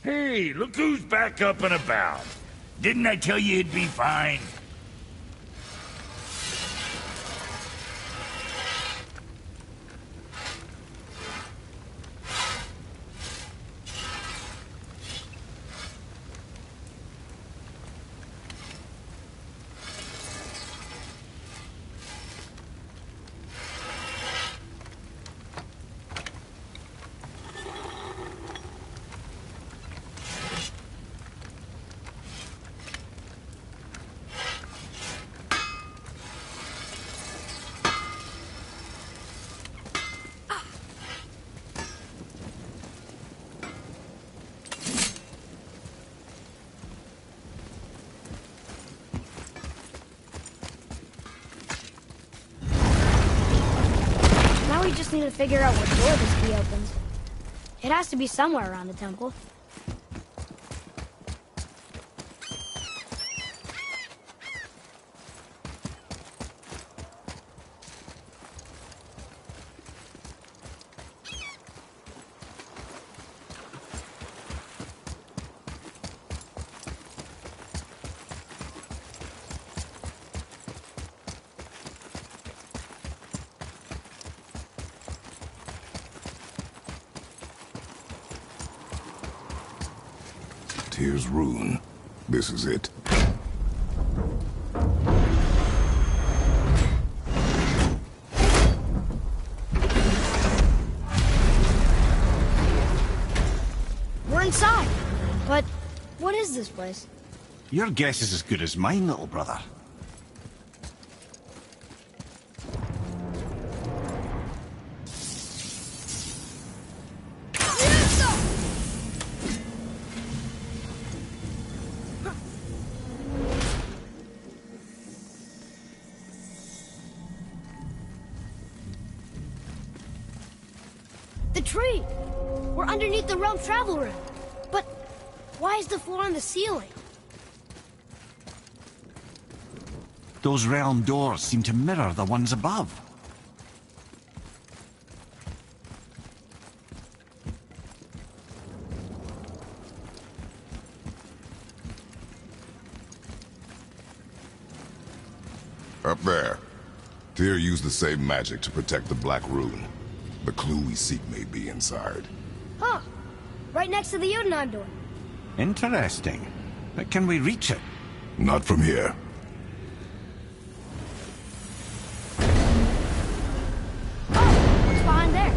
Hey, look who's back up and about. Didn't I tell you it'd be fine? We just need to figure out what door this key opens. It has to be somewhere around the temple. Here's Rune. This is it. We're inside. But what is this place? Your guess is as good as mine, little brother. The tree! We're underneath the realm travel room. But why is the floor on the ceiling? Those realm doors seem to mirror the ones above. Up there. Tyr used the same magic to protect the Black Rune. The clue we seek may be inside. Huh. Right next to the Jotunheim door. Interesting. But can we reach it? Not from here. Oh, what's behind there?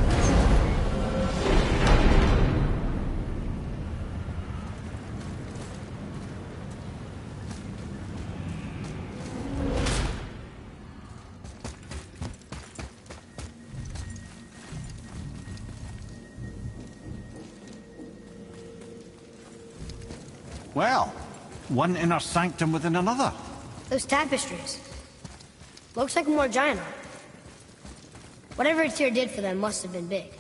Well, one inner sanctum within another. Those tapestries. Looks like more giant art. Whatever Tyr did for them must have been big.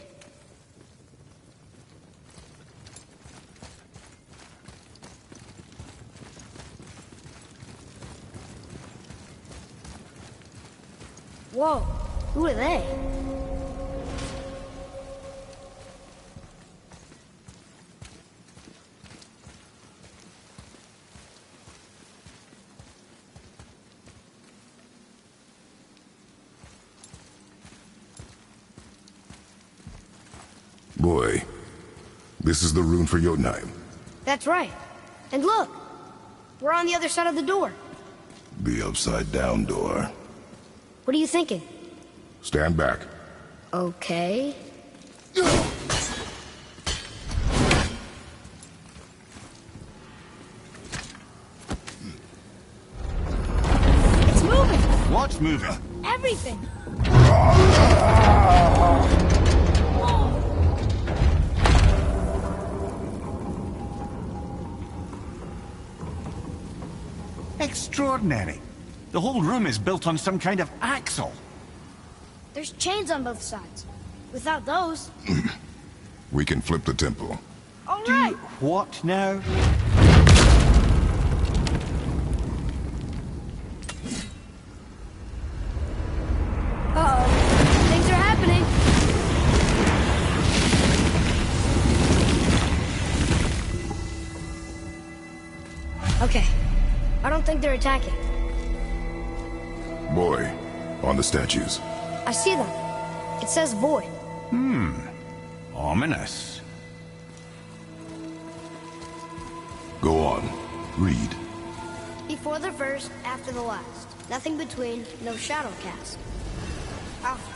Whoa, who are they? Boy, this is the rune for Jotunheim. That's right. And look, we're on the other side of the door. The upside-down door. What are you thinking? Stand back. Okay. It's moving! What's moving? Everything! Extraordinary. The whole room is built on some kind of axle. There's chains on both sides. Without those... We can flip the temple. All right! What now? Uh-oh. Things are happening. Okay. I don't think they're attacking. Boy, on the statues. I see them. It says void. Ominous. Go on. Read. Before the first, after the last. Nothing between, no shadow cast. Alpha.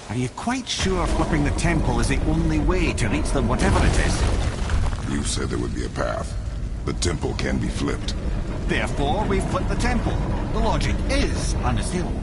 Are you quite sure flipping the temple is the only way to reach them, whatever it is? You said there would be a path. The temple can be flipped. Therefore, we flip the temple. The logic is unassailable.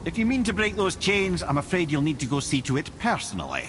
If you mean to break those chains, I'm afraid you'll need to go see to it personally.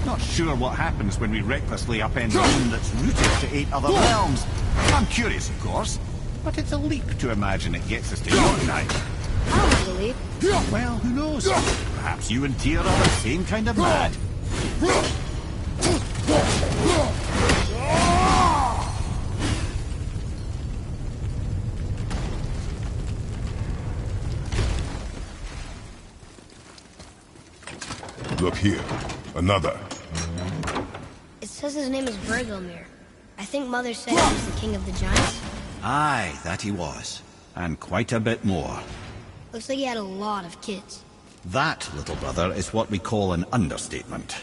Not sure what happens when we recklessly upend a room that's rooted to 8 other realms. I'm curious, of course, but it's a leap to imagine it gets us to Jotunheim. I don't believe. Well, who knows? Perhaps you and Tyr are the same kind of mad. Look here. Another. It says his name is Bergelmir. I think Mother said he was the king of the giants. Aye, that he was. And quite a bit more. Looks like he had a lot of kids. That, little brother, is what we call an understatement.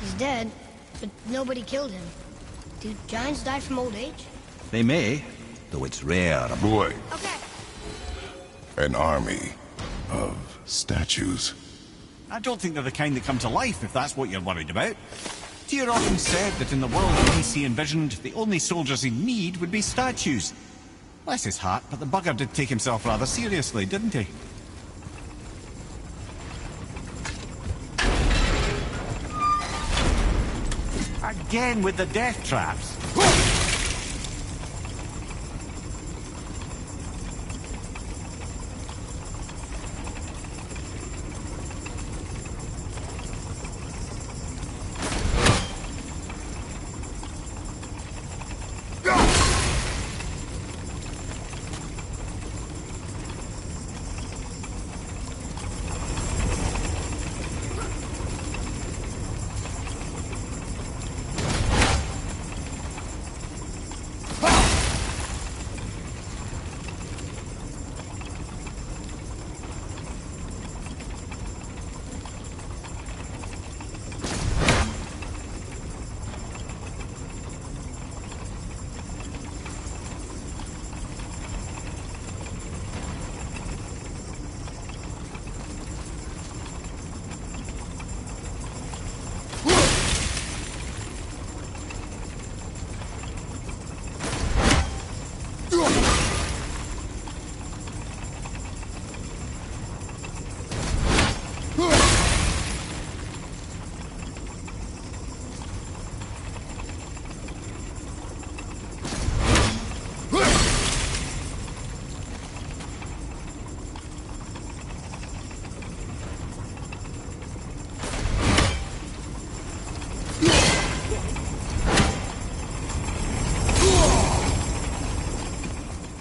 He's dead, but nobody killed him. Do giants die from old age? They may, though it's rare. Boy, Okay. an army of statues. I don't think they're the kind that come to life, if that's what you're worried about. Tyr often said that in the world he envisioned, the only soldiers he'd need would be statues. Bless his heart, but the bugger did take himself rather seriously, didn't he? Again with the death traps.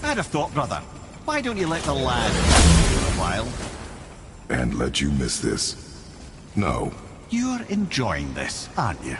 I'd have thought, brother, why don't you let the lad for a while? And let you miss this? No. You're enjoying this, aren't you?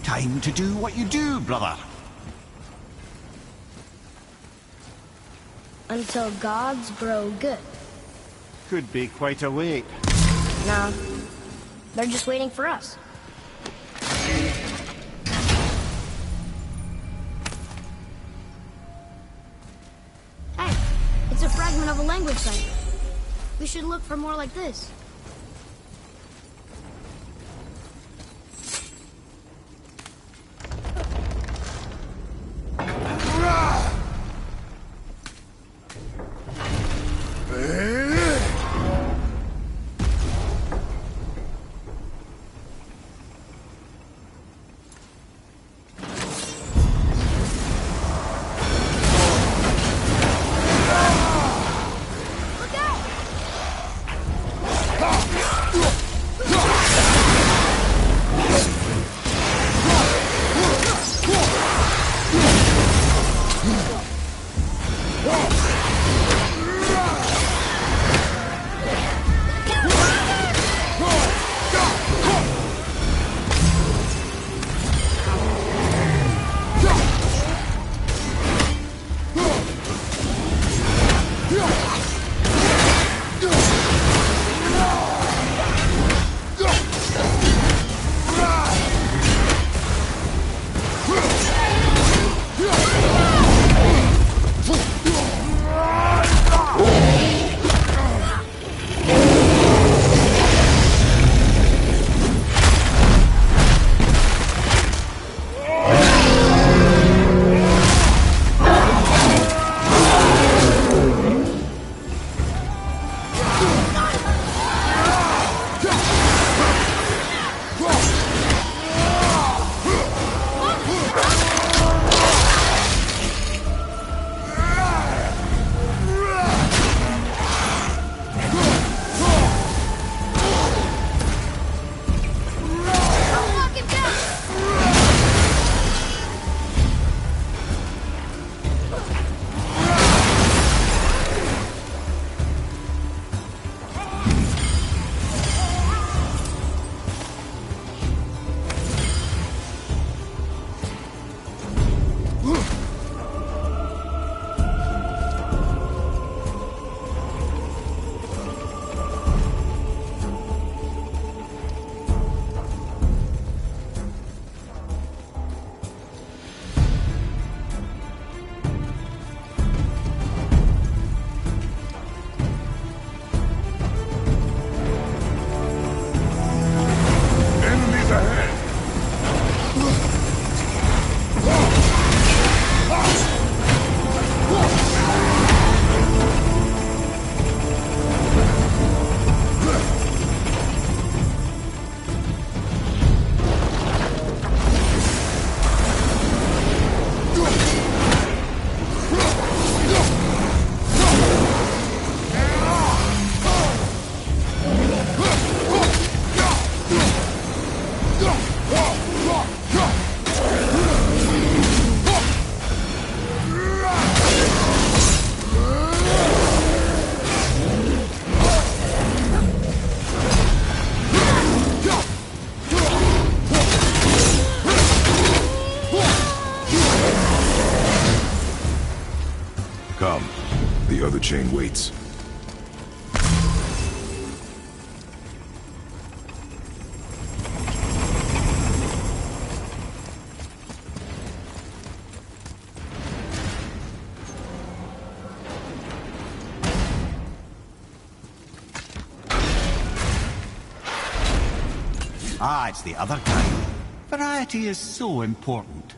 Time to do what you do, brother. Until gods grow good. Could be quite a wait. No, they're just waiting for us. Hey, it's a fragment of a language cipher. We should look for more like this. Come. The other chain waits. Ah, it's the other kind. Variety is so important.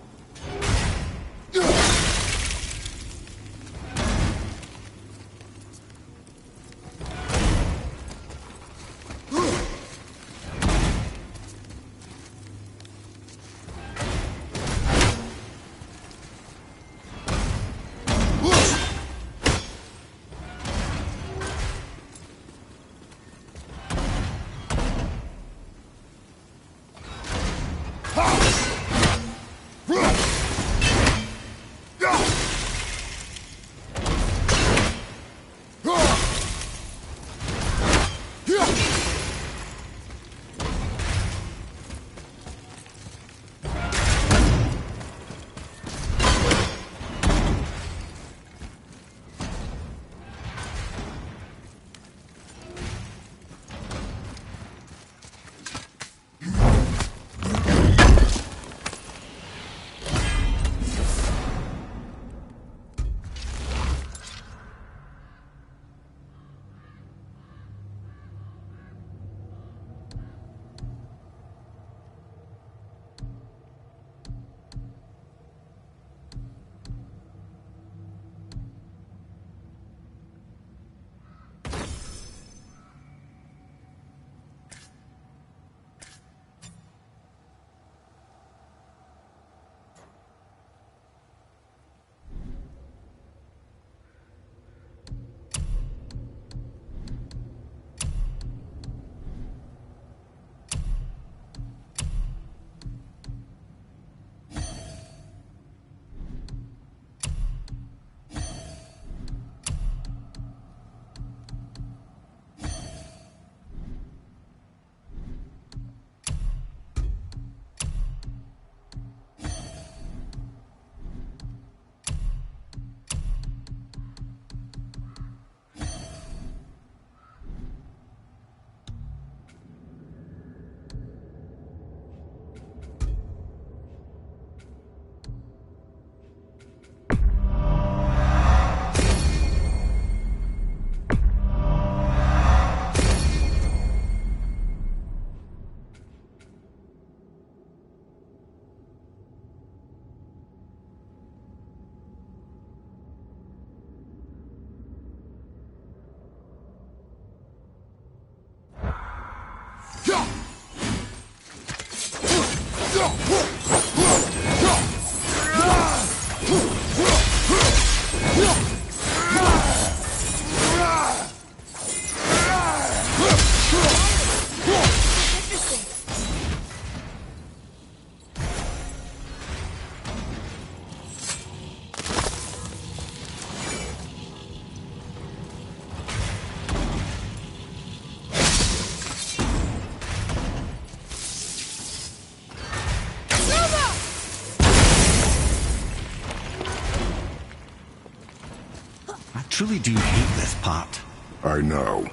I truly do hate this part. I know.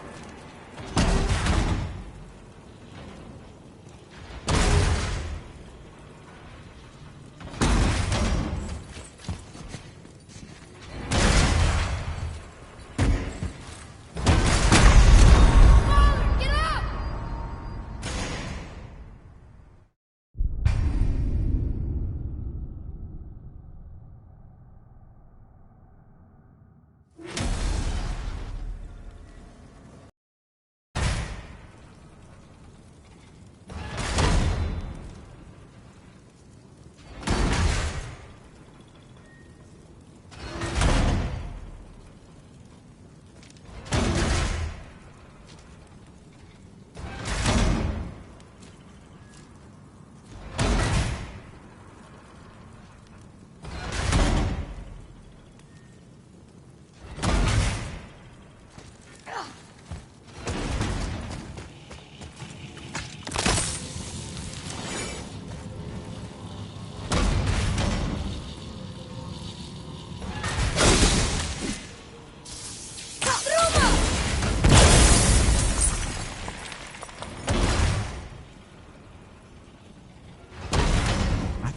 Get out!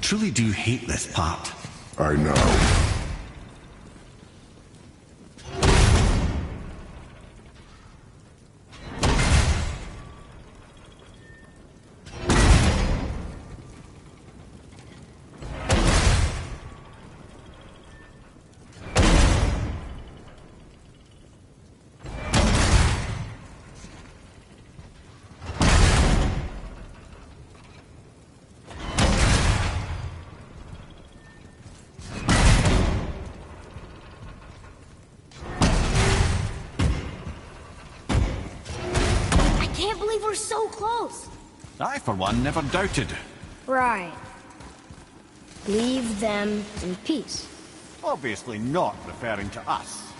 truly do hate this part. I know. We're so close. I, for one, never doubted. Right. Leave them in peace. Obviously not referring to us.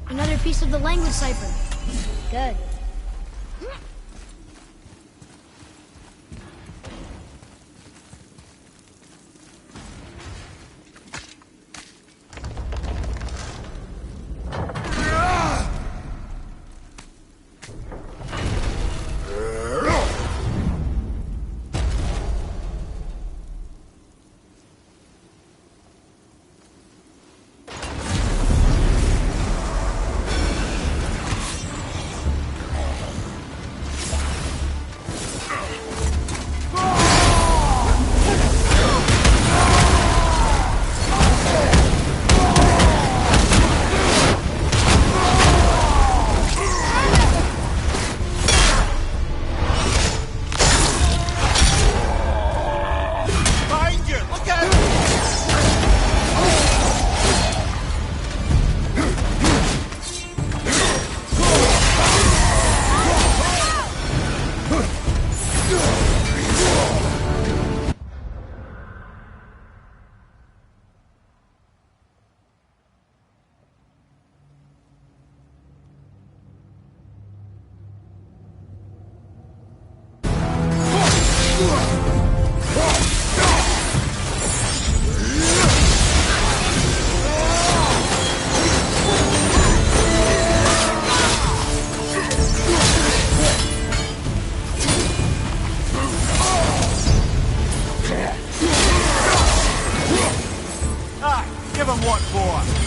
Another piece of the language cipher. Good. Give him what for?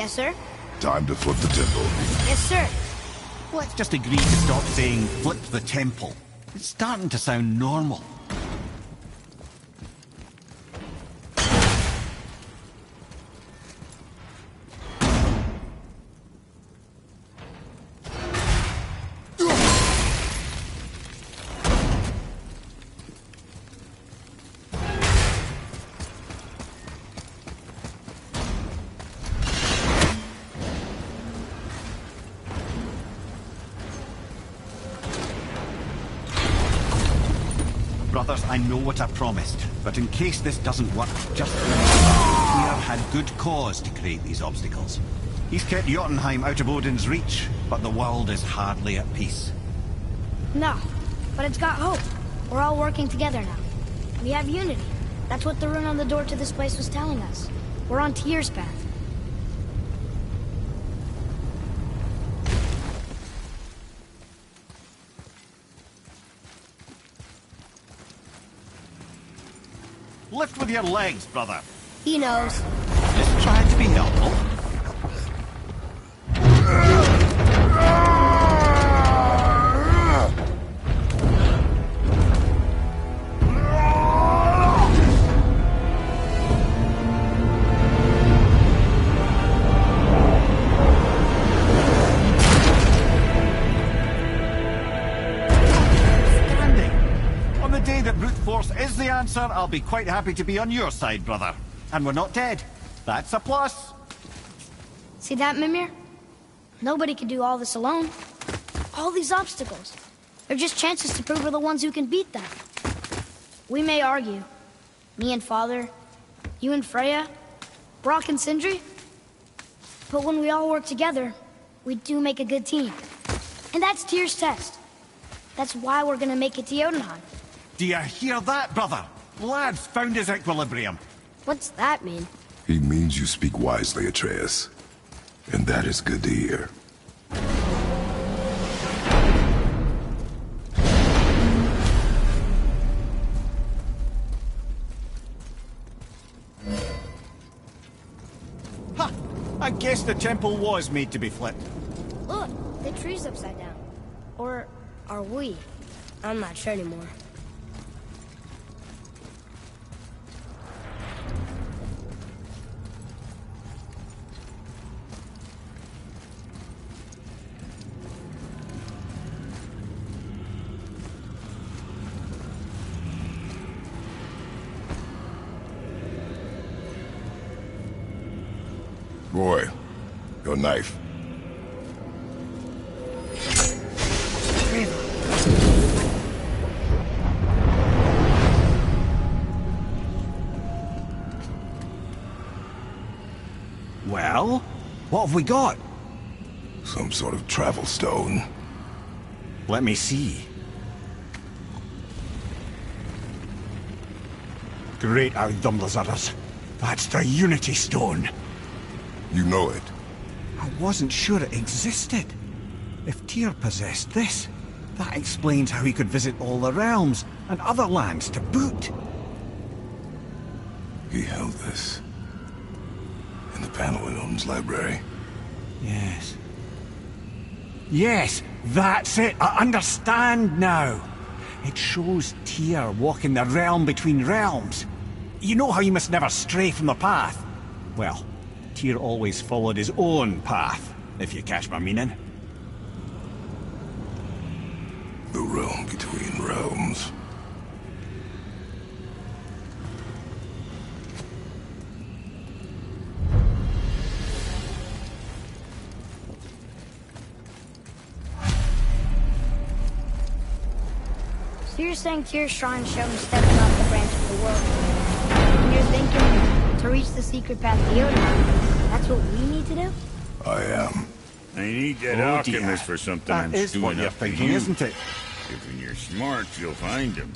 Yes, sir. Time to flip the temple. Yes, sir. Let's just agree to stop saying flip the temple. It's starting to sound normal. Brothers, I know what I promised, but in case this doesn't work, just remember, Tyr had good cause to create these obstacles. He's kept Jotunheim out of Odin's reach, but the world is hardly at peace. No, but it's got hope. We're all working together now. We have unity. That's what the rune on the door to this place was telling us. We're on Tyr's path. Lift with your legs, brother. He knows. Just trying to be helpful. Is the answer, I'll be quite happy to be on your side, brother. And we're not dead. That's a plus. See that, Mimir? Nobody can do all this alone. All these obstacles. They're just chances to prove we're the ones who can beat them. We may argue. Me and Father, you and Freya, Brock and Sindri. But when we all work together, we do make a good team. And that's Tyr's test. That's why we're gonna make it to Jotunheim. Do you hear that, brother? Lad's found his equilibrium. What's that mean? He means you speak wisely, Atreus. And that is good to hear. Ha! I guess the temple was made to be flipped. Look, the tree's upside down. Or are we? I'm not sure anymore. Boy, your knife. Well, what have we got? Some sort of travel stone. Let me see. Great Audumlazaras. That's the Unity Stone. You know it. I wasn't sure it existed. If Tyr possessed this, that explains how he could visit all the realms and other lands to boot. He held this. In the panel in Odin's library. Yes. Yes, that's it. I understand now. It shows Tyr walking the realm between realms. You know how you must never stray from the path? Well, Tyr always followed his own path, if you catch my meaning. The realm between realms. So you're saying Tyr's shrine showed him stepping off the branch of the world. And you're thinking, to reach the secret path to Jotunheim, that's what we need to do? I am. I need that Oh, alchemist dear. for something That I'm is stewing what you're up to thinking, you. isn't it? If when you're smart, you'll find him.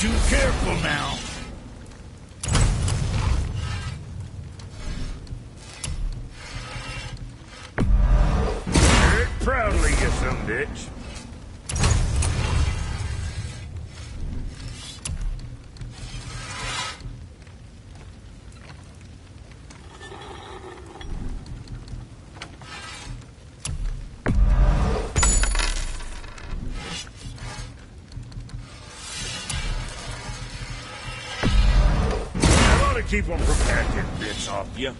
too careful now. Very proudly, you some bitch. Keep them from packing bits off you.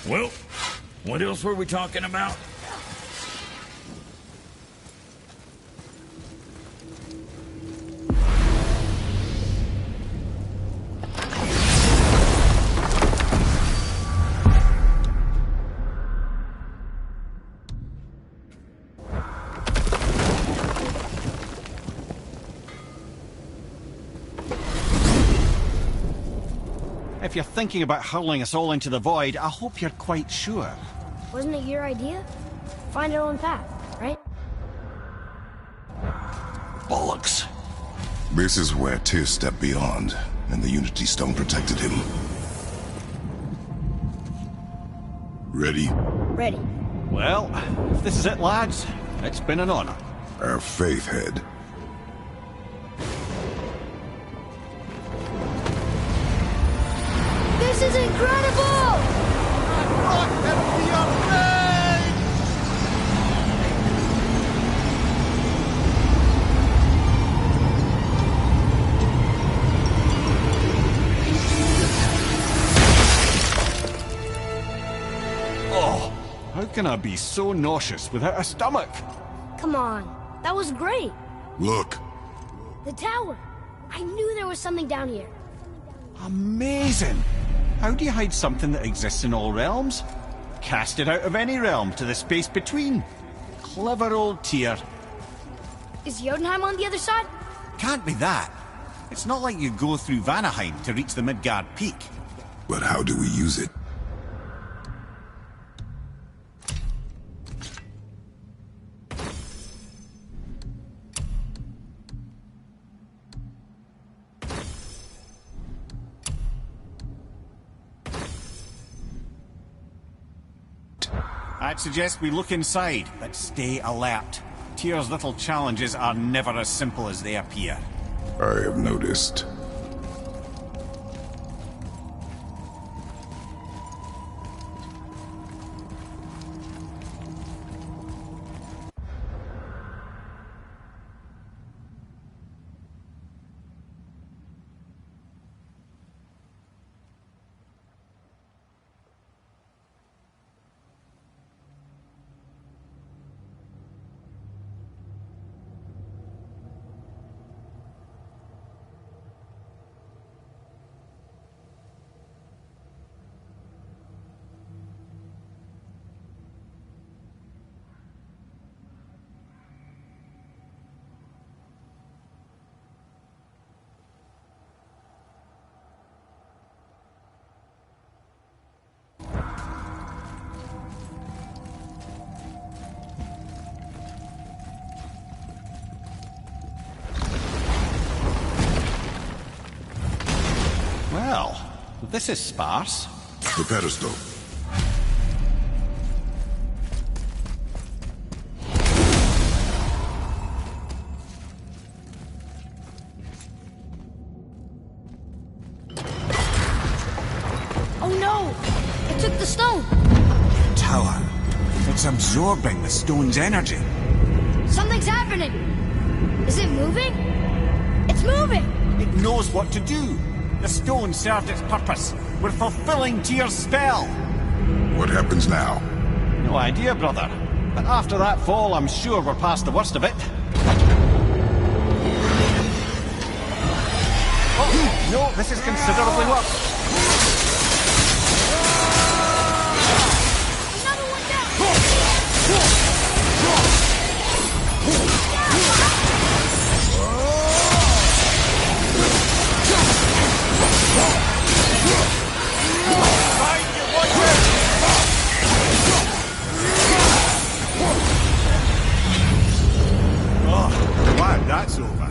Well, what else were we talking about? If you're thinking about hurling us all into the void, I hope you're quite sure. Wasn't it your idea? Find our own path, right? Bollocks. This is where Tyr stepped beyond, and the Unity Stone protected him. Ready? Ready. Well, if this is it, lads, it's been an honor. Our faith head. This is incredible! Oh, how can I be so nauseous without a stomach? Come on, that was great. Look. The tower. I knew there was something down here. Amazing! How do you hide something that exists in all realms? Cast it out of any realm to the space between. Clever old Tyr. Is Jotunheim on the other side? Can't be that. It's not like you go through Vanaheim to reach the Midgard Peak. But how do we use it? I'd suggest we look inside, but stay alert. Tyr's little challenges are never as simple as they appear. I have noticed. Well, this is sparse. The pedestal. Oh no! It took the stone! Tower. It's absorbing the stone's energy. Something's happening! Is it moving? It's moving! It knows what to do. The stone served its purpose. We're fulfilling Tyr's spell. What happens now? No idea, brother. But after that fall, I'm sure we're past the worst of it. Oh, no, this is considerably worse. Another one down! Oh, glad that's over.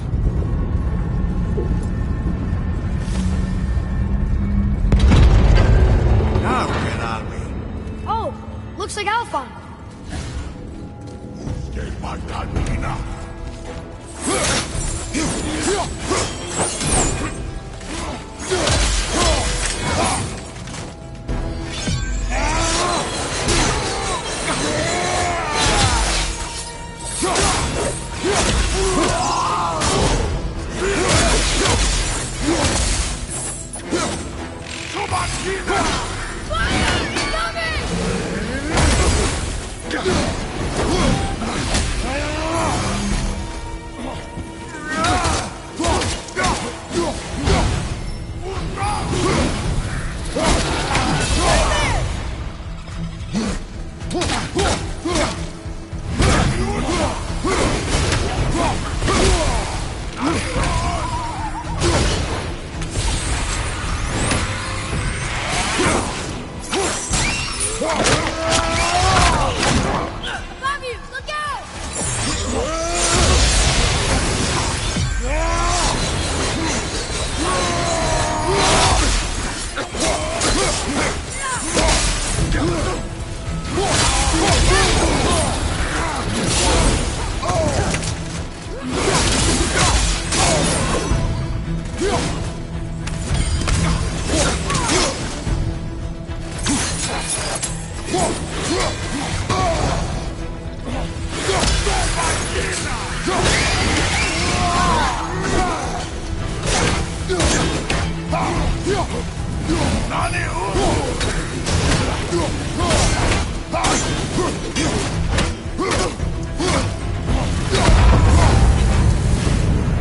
Now where are we? Oh, looks like Alphon.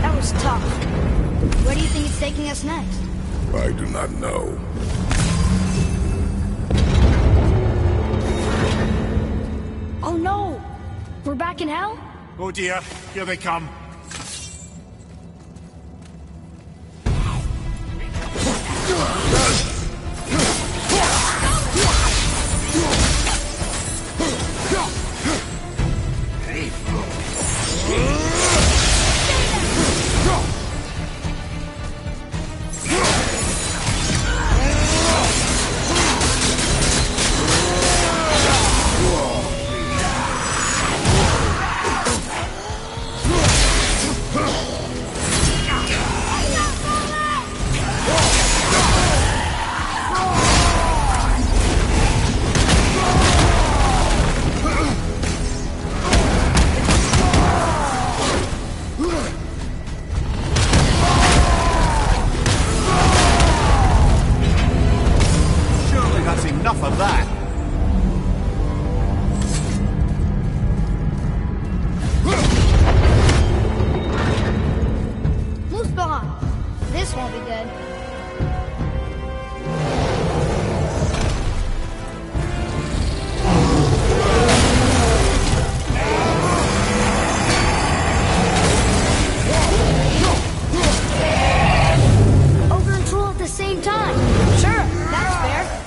That was tough. Where do you think it's taking us next? I do not know. Oh no! We're back in hell? Oh dear, here they come. Surely that's enough of that. Muspelheim. This won't be good. Ogre and Troll at the same time. Sure, that's fair.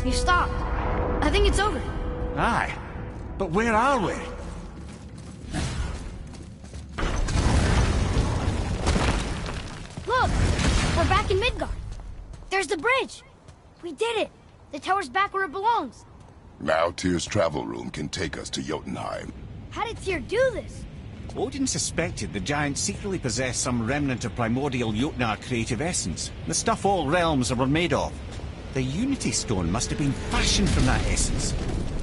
You stopped. I think it's over. Aye. But where are we? Look! We're back in Midgard. There's the bridge. We did it. The tower's back where it belongs. Now Tyr's travel room can take us to Jotunheim. How did Tyr do this? Odin suspected the giant secretly possessed some remnant of primordial Jotnar creative essence, the stuff all realms were made of. The Unity Stone must have been fashioned from that essence.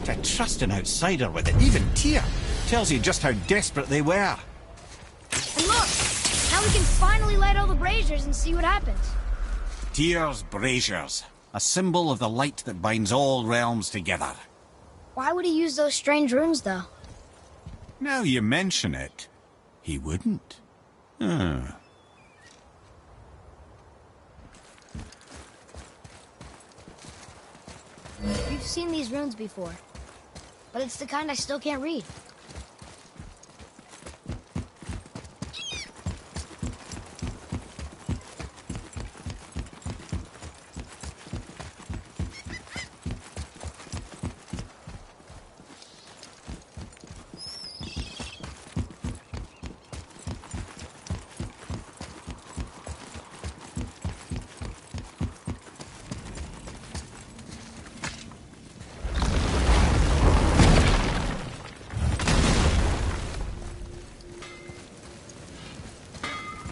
To trust an outsider with it, even Tyr, tells you just how desperate they were. And look! Now we can finally light all the braziers and see what happens. Tyr's braziers, a symbol of the light that binds all realms together. Why would he use those strange runes, though? Now you mention it, he wouldn't. You've seen these runes before, but it's the kind I still can't read.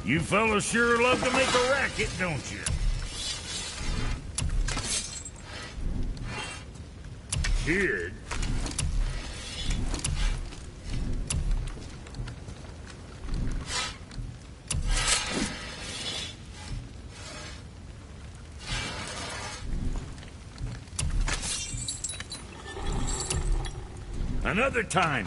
You fellas sure love to make a racket, don't you? Kid. Another time.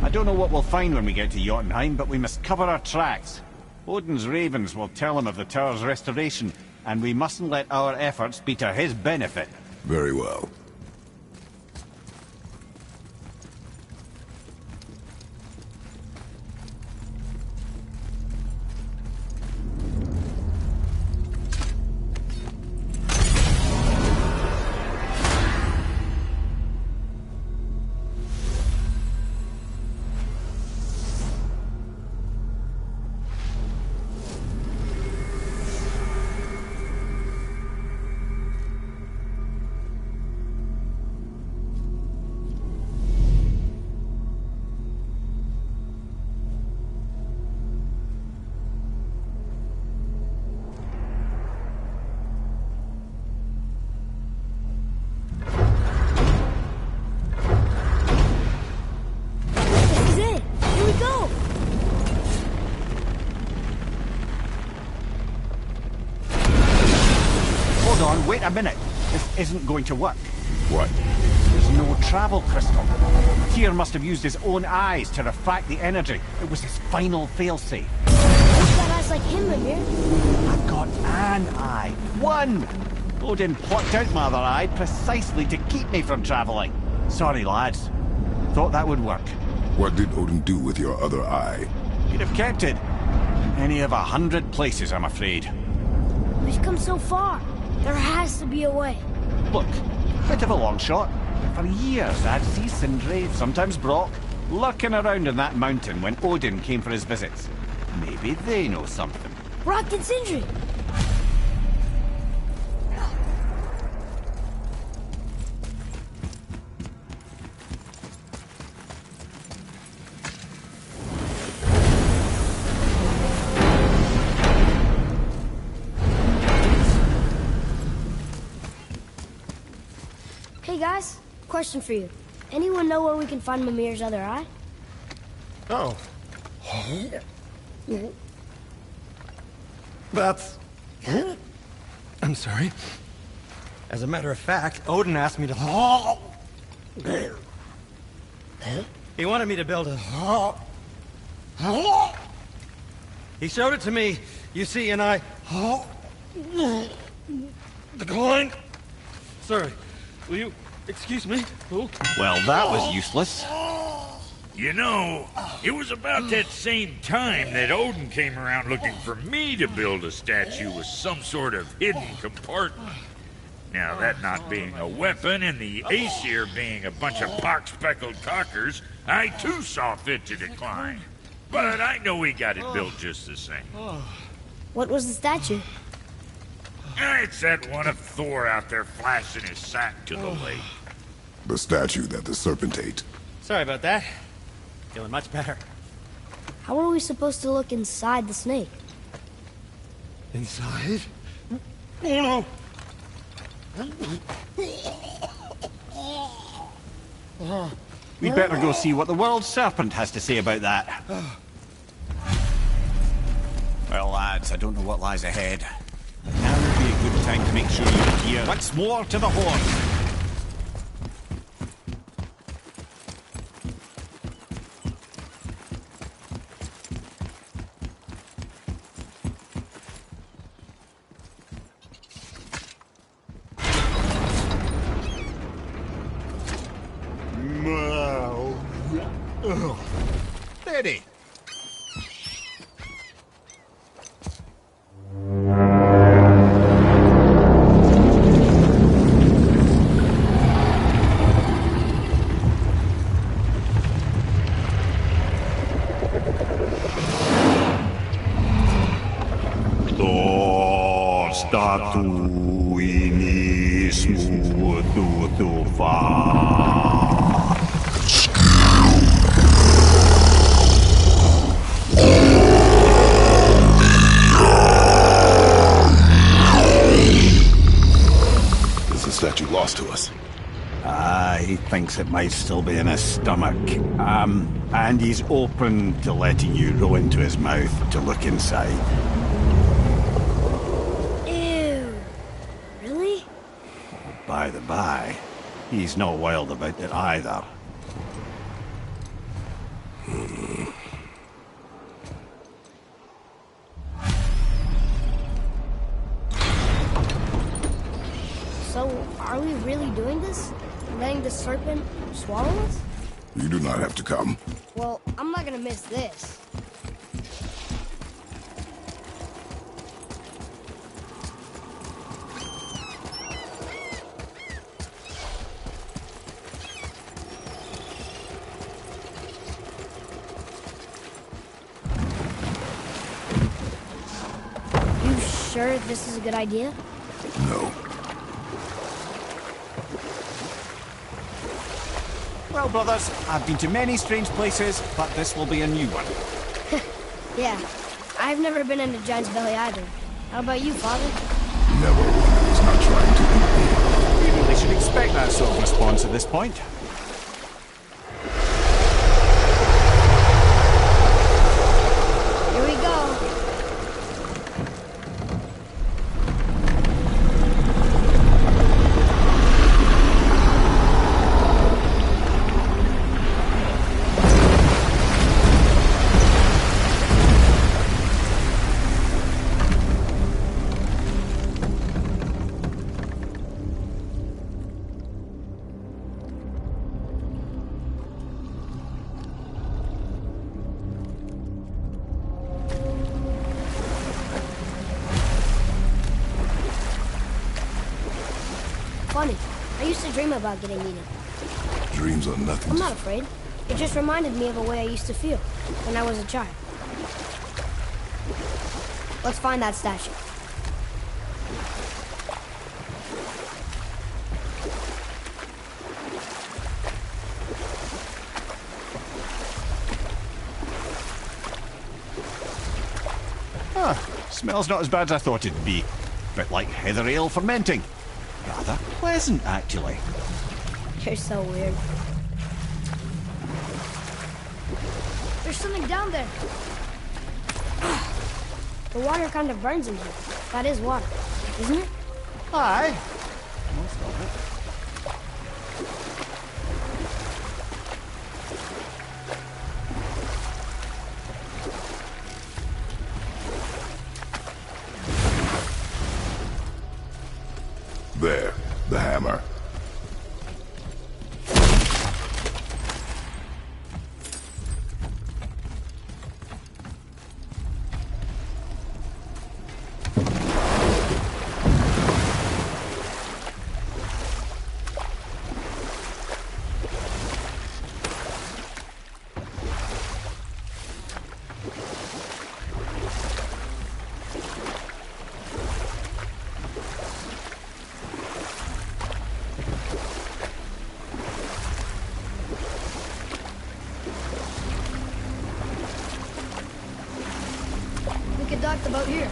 I don't know what we'll find when we get to Jotunheim, but we must cover our tracks. Odin's ravens will tell him of the tower's restoration, and we mustn't let our efforts be to his benefit. Very well. Wait a minute. This isn't going to work. What? There's no travel crystal. Tyr must have used his own eyes to refract the energy. It was his final failsafe. Who's got eyes like him, Mimir? I've got an eye. One! Odin plucked out my other eye precisely to keep me from travelling. Sorry, lads. Thought that would work. What did Odin do with your other eye? He'd have kept it. Any of 100 places, I'm afraid. We've come so far. There has to be a way. Look, bit of a long shot. For years I'd see Sindri, sometimes Brock, lurking around in that mountain when Odin came for his visits. Maybe they know something. Brock and Sindri. Hey guys, question for you. Anyone know where we can find Mimir's other eye? Oh. That's... I'm sorry. As a matter of fact, Odin asked me to... He wanted me to build a... He showed it to me, you see, and I... Declined. Sorry, will you excuse me? Oh. Well, that was useless. You know, it was about that same time that Odin came around looking for me to build a statue with some sort of hidden compartment. Now, that not being a weapon and the Aesir being a bunch of pock-speckled cockers, I too saw fit to decline. But I know he got it built just the same. What was the statue? It's that one of Thor out there flashing his sack to the lake. The statue that the serpent ate. Sorry about that. Feeling much better. How are we supposed to look inside the snake? Inside? Oh no! We'd better go see what the world serpent has to say about that. Well, lads, I don't know what lies ahead. Now would be a good time to make sure you adhere once more to the horn. Steady. He thinks it might still be in his stomach. And he's open to letting you row into his mouth to look inside. Ew. Really? By the by, he's not wild about it either. So, are we really doing this? Letting the serpent swallow us? You do not have to come. Well, I'm not gonna miss this. You sure this is a good idea? No. Well, brothers, I've been to many strange places, but this will be a new one. Yeah, I've never been into Giant's Belly either. How about you, Father? Never. He's not trying to eat me. We really should expect that sort of response at this point. Here we go. Funny. I used to dream about getting eaten. Dreams are nothing. I'm not afraid. It just reminded me of a way I used to feel when I was a child. Let's find that statue. Smells not as bad as I thought it'd be. Bit like heather ale fermenting. Rather pleasant, actually. You're so weird. There's something down there. The water kind of burns in here. That is water, isn't it? Aye. left the boat here.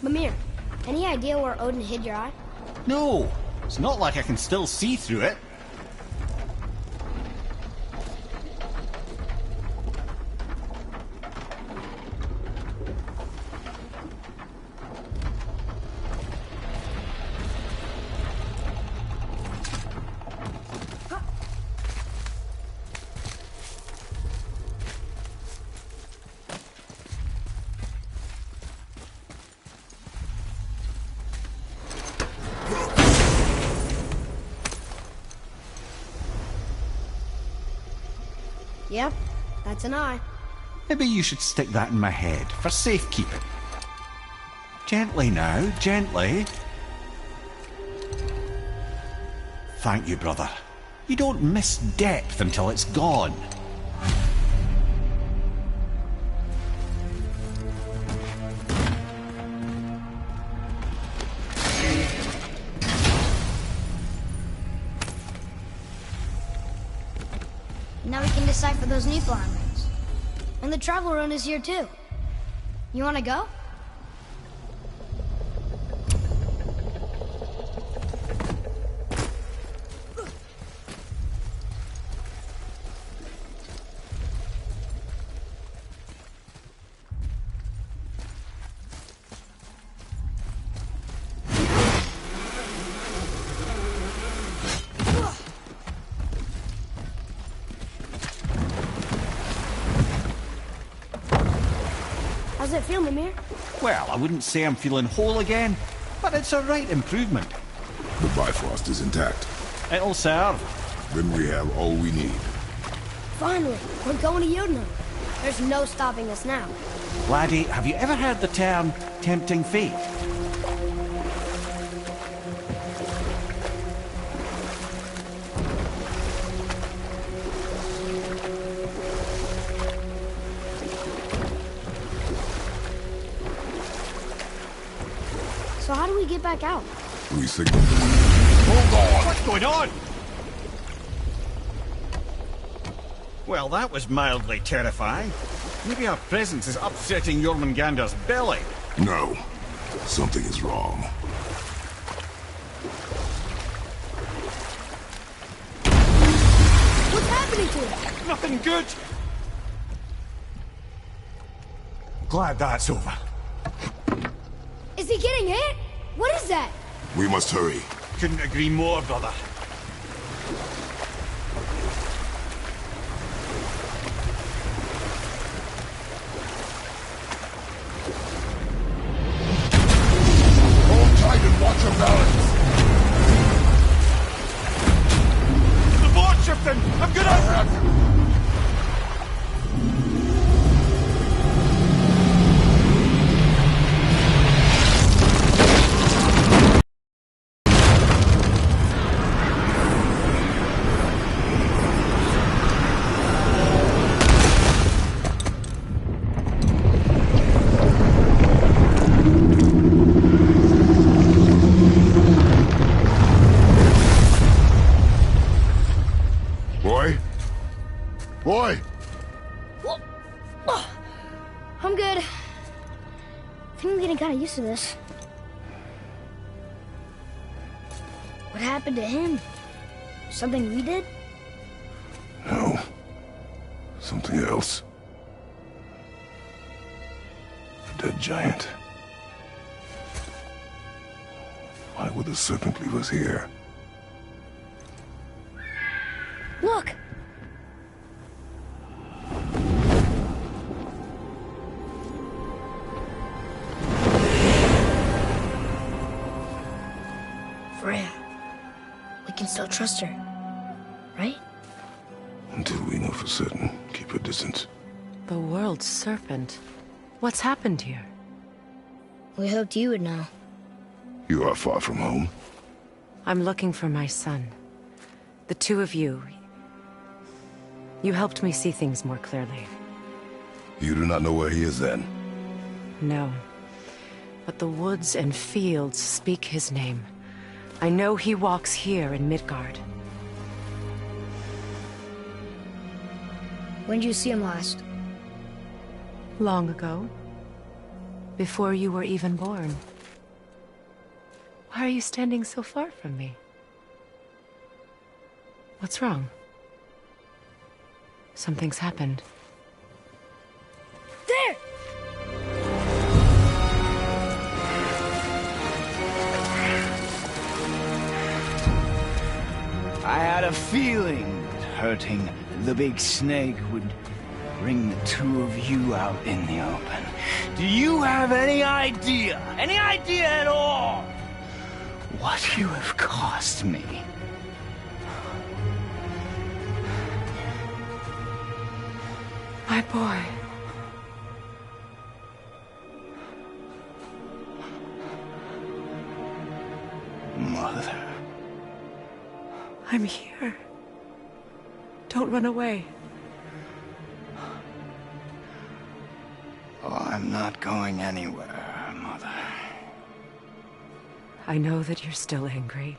Mimir, any idea where Odin hid your eye? No, it's not like I can still see through it. Yep, that's an eye. Maybe you should stick that in my head for safekeeping. Gently now, gently. Thank you, brother. You don't miss depth until it's gone. Now we can decipher those Niflheim runes. And the travel rune is here too. You wanna go? How's it feel, Mimir? Well, I wouldn't say I'm feeling whole again, but it's a right improvement. The Bifrost is intact. It'll serve. Then we have all we need. Finally, we're going to Jotunheim. There's no stopping us now. Laddie, have you ever heard the term tempting fate? So how do we get back out? We signal. Hold on! What's going on? Well, that was mildly terrifying. Maybe our presence is upsetting Jormungandr's belly. No. Something is wrong. What's happening to it? Nothing good. Glad that's over. Is he getting hit? What is that? We must hurry. Couldn't agree more, brother. Hold tight and watch your balance. The board's shifting! I'm gonna... Boy! I'm good. I think I'm getting kind of used to this. What happened to him? Something we did? No. Something else. dead giant. Why would the serpent leave us here? Look! Freya. We can still trust her, right? Until we know for certain, keep her distance. The world's serpent. What's happened here? We hoped you would know. You are far from home. I'm looking for my son. The two of you. You helped me see things more clearly. You do not know where he is then? No. But the woods and fields speak his name. I know he walks here in Midgard. When did you see him last? Long ago. Before you were even born. Why are you standing so far from me? What's wrong? Something's happened. There! I had a feeling that hurting the big snake would bring the two of you out in the open. Do you have any idea at all, what you have cost me? My boy. Mother. I'm here. Don't run away. Oh, I'm not going anywhere, Mother. I know that you're still angry.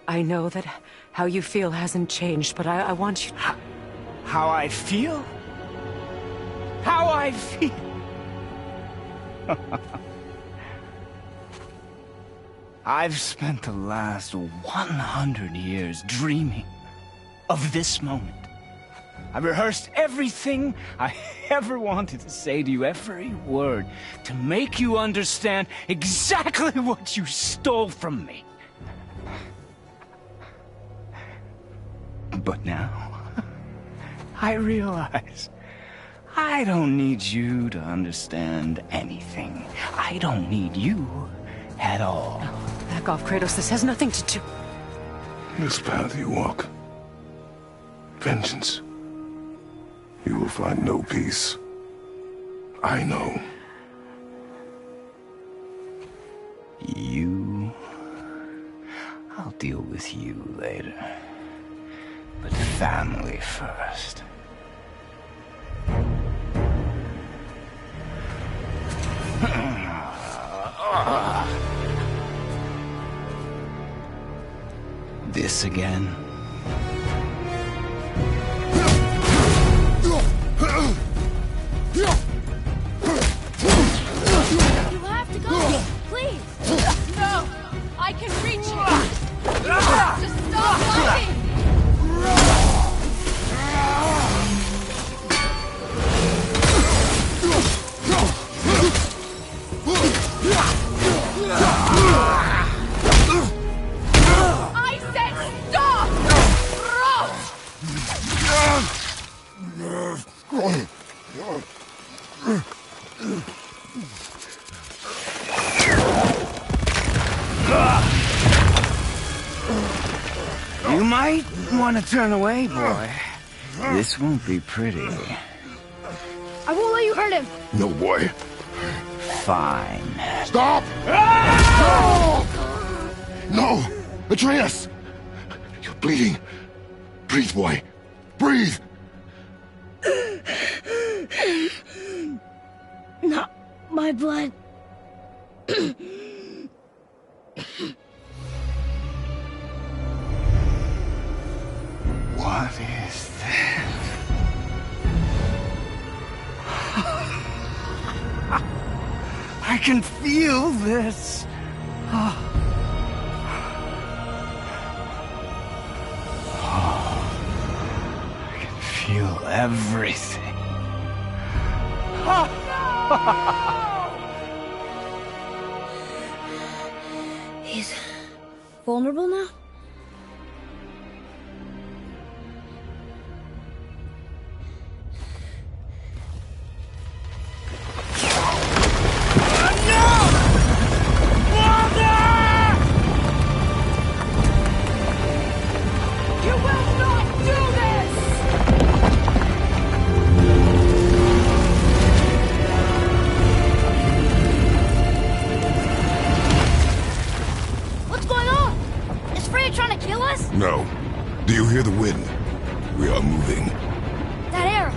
I know that how you feel hasn't changed, but I want you... How I feel? How I feel? I've spent the last 100 years dreaming of this moment. I rehearsed everything I ever wanted to say to you, every word, to make you understand exactly what you stole from me. But now, I realize I don't need you to understand anything. I don't need you at all. No, back off, Kratos. This has nothing to do... This path you walk. Vengeance. You will find no peace. I know. You... I'll deal with you later. But family first. This again? You have to go! Please! No! I can reach it! You have to stop fighting! I said stop! You might want to turn away, boy. This won't be pretty. I won't let you hurt him! No, boy. Fine. Stop! No! No! Atreus! You're bleeding. Breathe, boy. Breathe! Not my blood. What is this? I can feel this. I can feel everything. vulnerable now? You will not do this! What's going on? Is Freya trying to kill us? No. Do you hear the wind? We are moving. That arrow.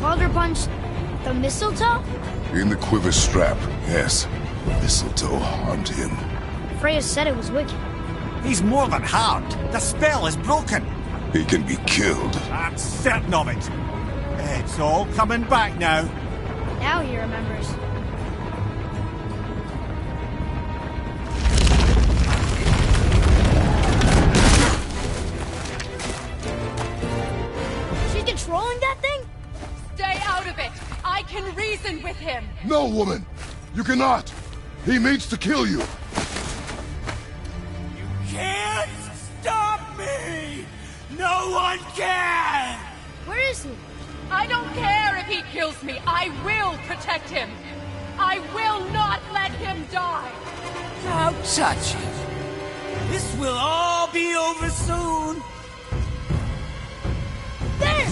Baldur punched the mistletoe? In the quiver strap, yes. Mistletoe harmed him. Freya said it was wicked. He's more than harmed. The spell is broken. He can be killed. I'm certain of it. It's all coming back now. Now he remembers. She's controlling that thing? Stay out of it! I can reason with him! No, woman! You cannot! He means to kill you! Can't stop me! No one can! Where is he? I don't care if he kills me. I will protect him. I will not let him die. Don't touch it. This will all be over soon. There!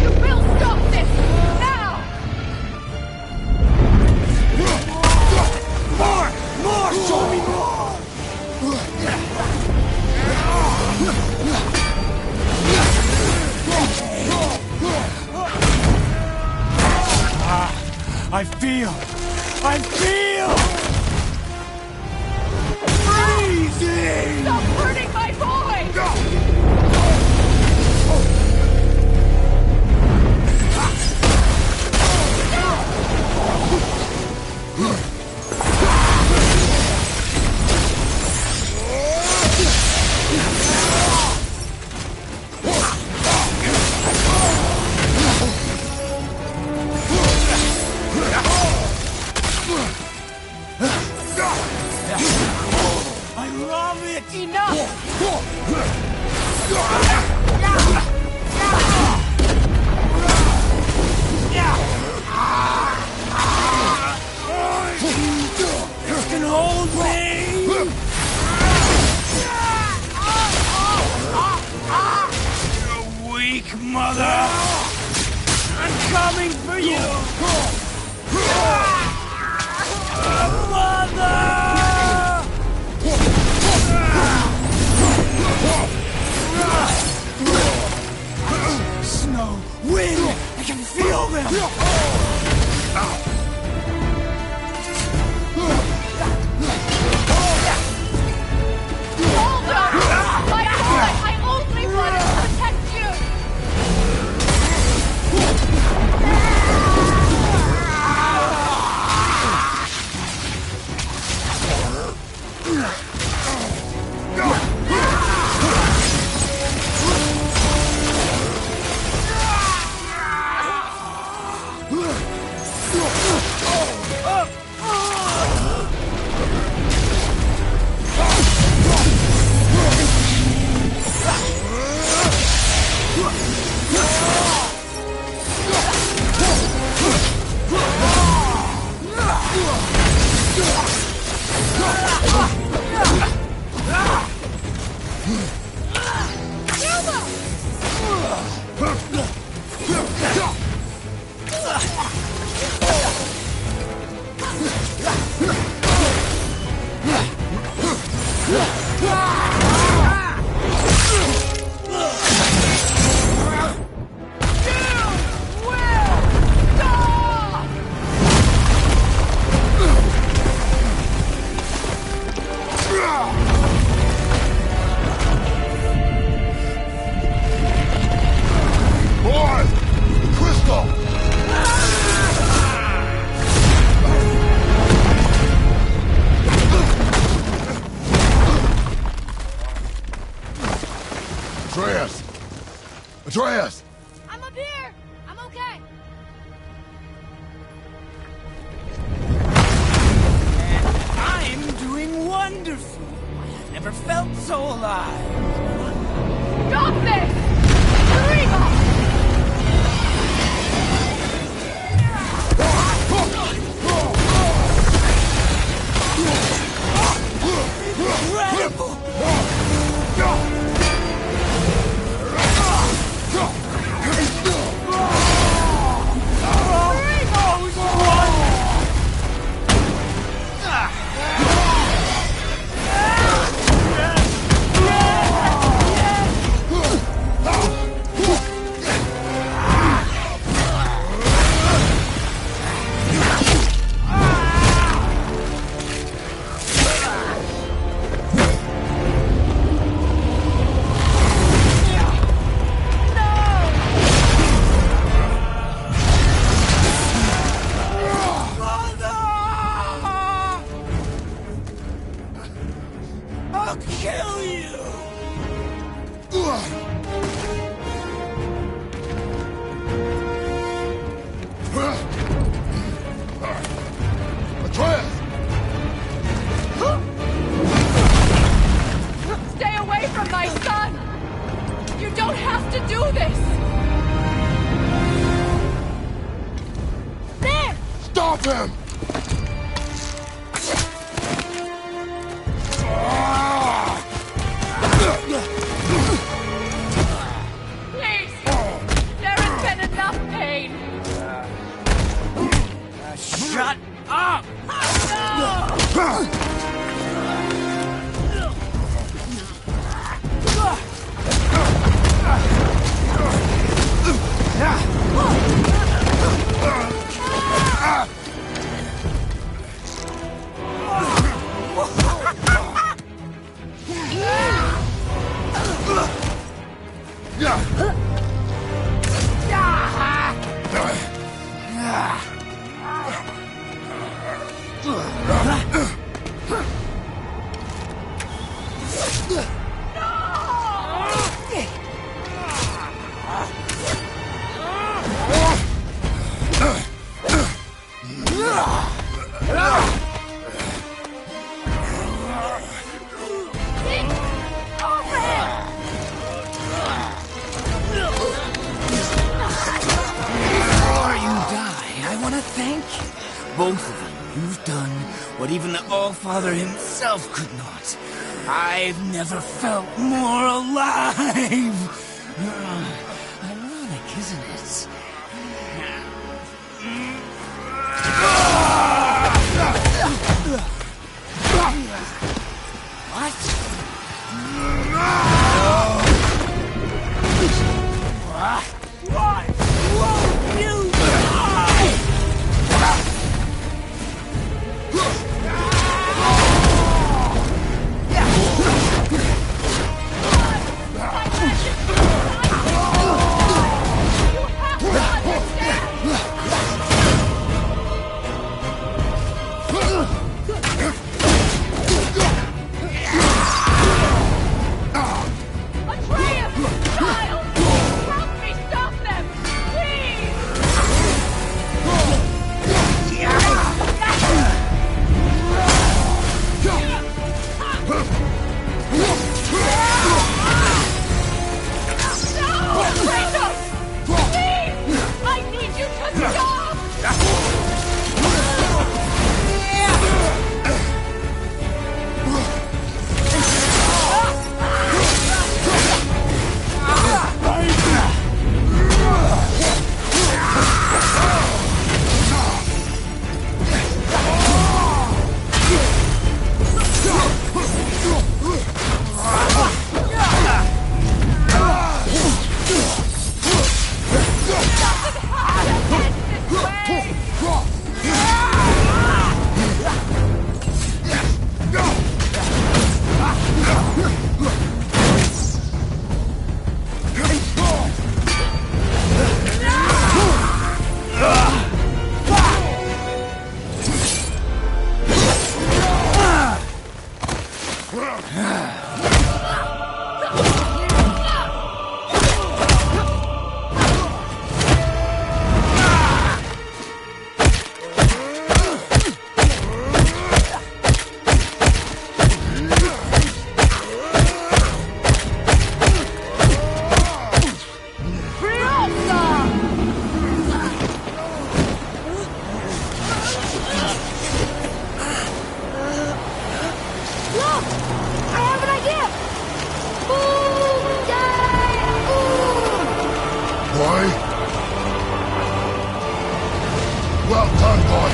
You will stop this now. More! Show me more! I feel! Freezing! Stop hurting my boy. I love it! Enough. You can hold me! You weak mother! I'm coming for you! Mother! Snow, wind, I can feel them! Hold on. My boy. I only want to protect you. Atreus! Atreus! I'm up here! I'm okay! wonderful. I've never felt so alive. Stop this! Kurima! Incredible! I'll kill you! Atreus! Stay away from my son! You don't have to do this! There! Stop him! Please! There has been enough pain! Shut up! Before you die, I want to thank you. Both of you. You've done what even the All-Father himself could not. I've never felt more alive. Ironic, isn't it? What? Why won't you die? I have an idea! Boom! Dive! Boom! Boy? Well done, boy.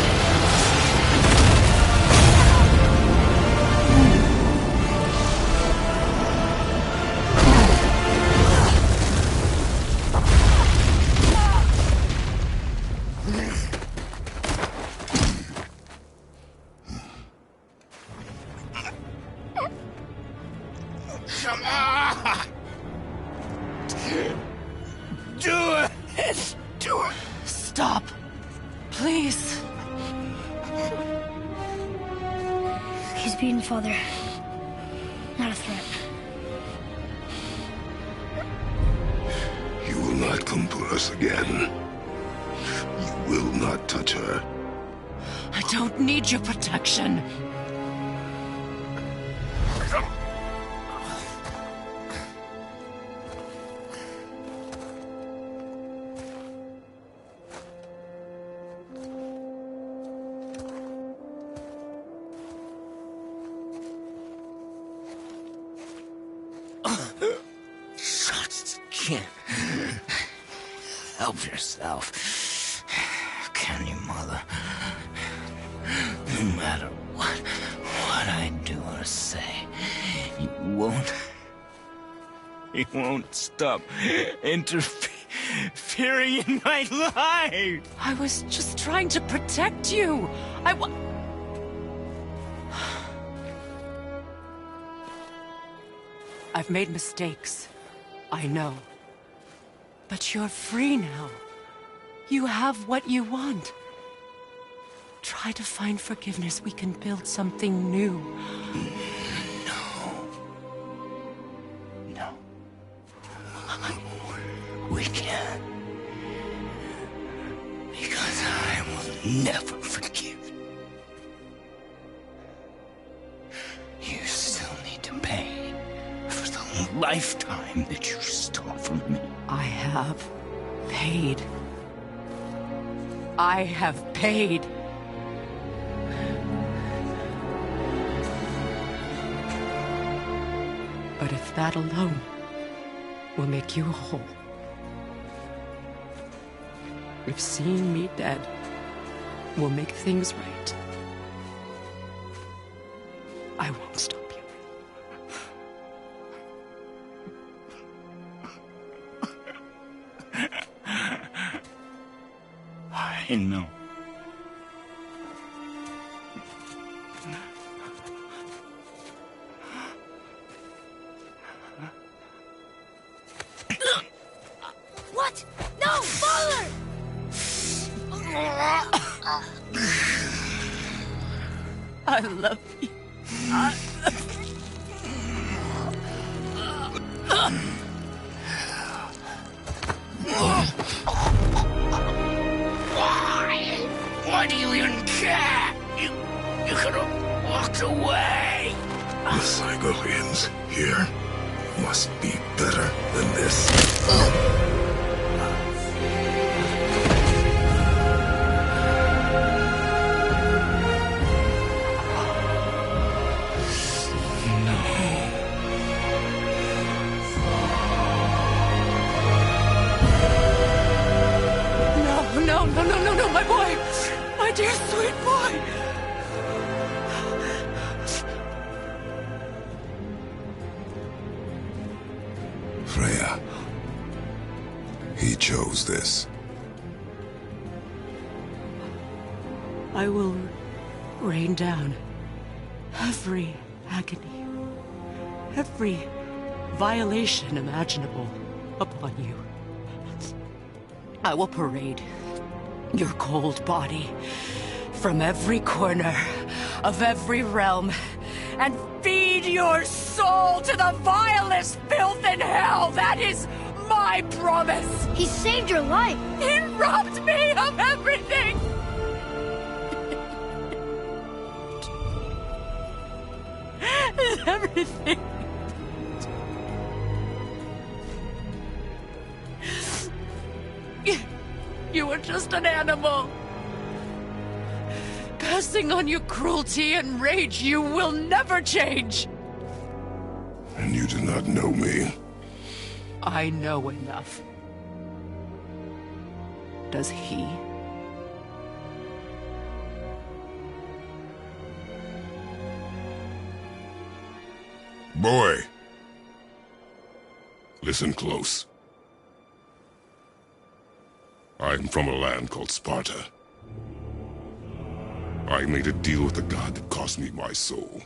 Come on! Do it! Do it! Stop. Please. He's beaten, Father. Not a threat. You will not come for us again. You will not touch her. I don't need your protection. Can't help yourself, can you, Mother? No matter what I do or say, you won't stop interfering in my life. I was just trying to protect you. I've made mistakes. I know. But you're free now. You have what you want. Try to find forgiveness. We can build something new. No. We can't. Because I will never forgive you. You still need to pay for the lifetime that you stole from me. I have paid. I have paid. But if that alone will make you whole, if seeing me dead will make things right, I won't stop you. I know. What? No, Father! I love you. Why do you even care? You could have walked away. The Cygolians here must be better than this. No, my boy! My dear sweet boy! Freya. He chose this. I will rain down every agony, every violation imaginable upon you. I will parade your cold body from every corner of every realm and feed your soul to the vilest filth in hell. That is my promise. He saved your life. He robbed me of everything. Everything. You were just an animal. Passing on your cruelty and rage, you will never change. And you do not know me. I know enough. Does he? Boy! Listen close. I'm from a land called Sparta. I made a deal with a god that cost me my soul.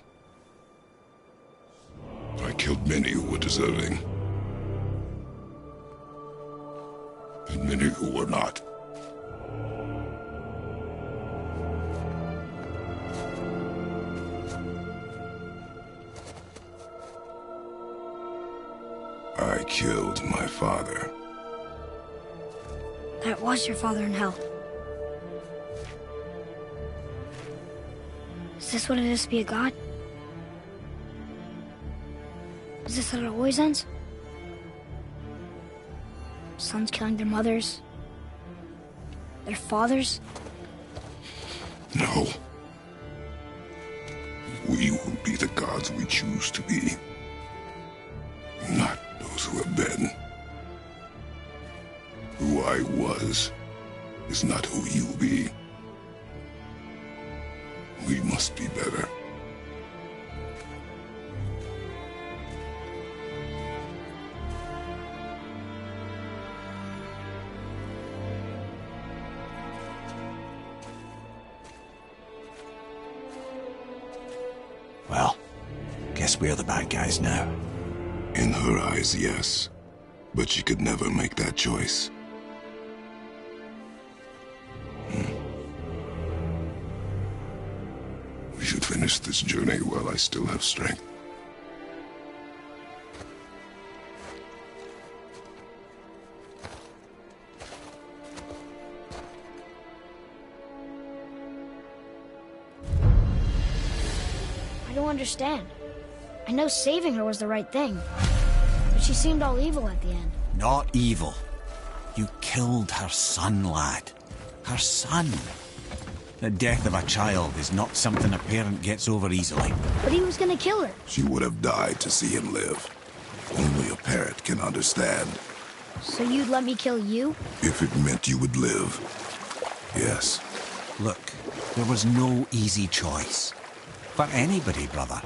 I killed many who were deserving. And many who were not. I killed my father. That was your father in hell. Is this what it is to be a god? Is this how it always ends? Sons killing their mothers? Their fathers? No. We will be the gods we choose to be. Not those who have been. Who I was is not who you'll be. We must be better. Well, guess we're the bad guys now. In her eyes, yes. But she could never make that choice. We should finish this journey while I still have strength. I don't understand. I know saving her was the right thing, but she seemed all evil at the end. Not evil. You killed her son, lad. Her son. The death of a child is not something a parent gets over easily. But he was gonna kill her. She would have died to see him live. Only a parent can understand. So you'd let me kill you? If it meant you would live. Yes. Look, there was no easy choice. For anybody, brother.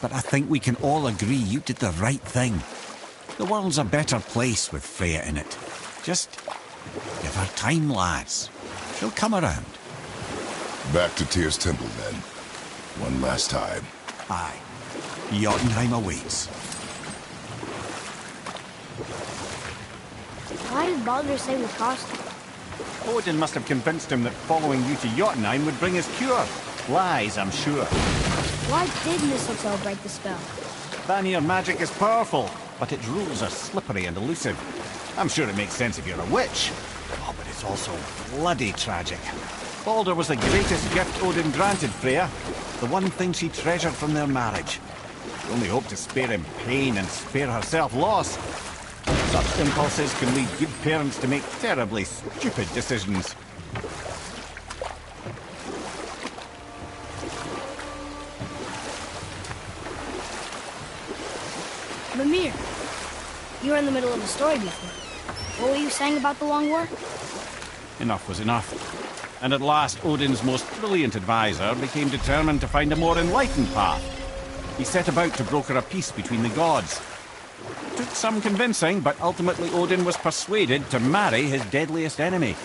But I think we can all agree you did the right thing. The world's a better place with Freya in it. Just give her time, lads. She'll come around. Back to Tyr's temple, then. One last time. Aye. Jotunheim awaits. Why did Baldur say we cost him? Odin must have convinced him that following you to Jotunheim would bring his cure. Lies, I'm sure. Why did Mistletoe break the spell? Vanir magic is powerful, but its rules are slippery and elusive. I'm sure it makes sense if you're a witch. Oh, but it's also bloody tragic. Baldur was the greatest gift Odin granted Freya. The one thing she treasured from their marriage. She only hoped to spare him pain and spare herself loss. Such impulses can lead good parents to make terribly stupid decisions. Mimir, you were in the middle of a story before. What were you saying about the Long War? Enough was enough. And at last, Odin's most brilliant advisor became determined to find a more enlightened path. He set about to broker a peace between the gods. It took some convincing, but ultimately Odin was persuaded to marry his deadliest enemy.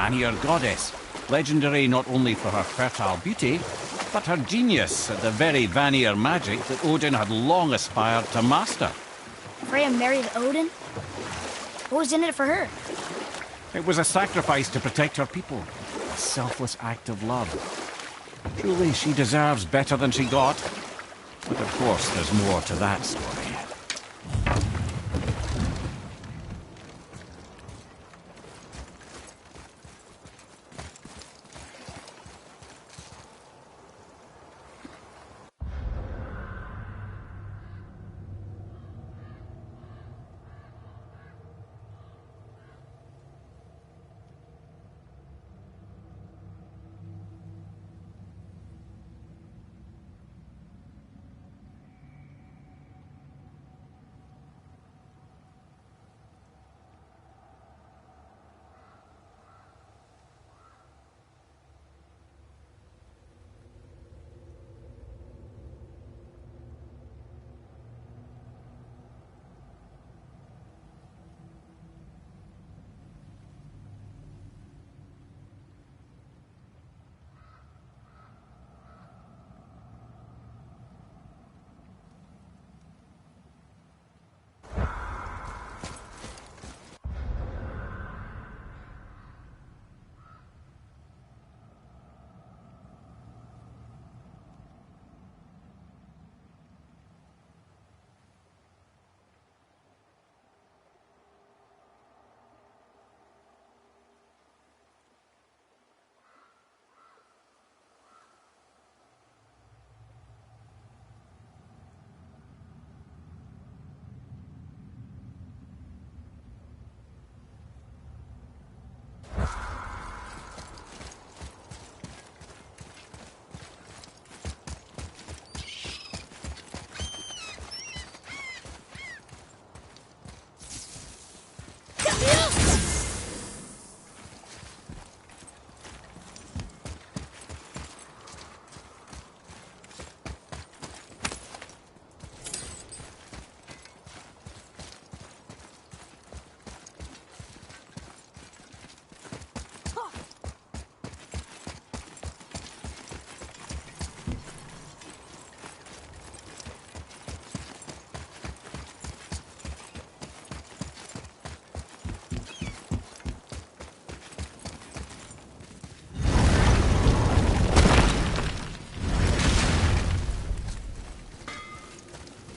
Vanir goddess, legendary not only for her fertile beauty, but her genius at the very Vanir magic that Odin had long aspired to master. Freya married Odin? What was in it for her? It was a sacrifice to protect her people, a selfless act of love. Truly, she deserves better than she got. But of course, there's more to that story.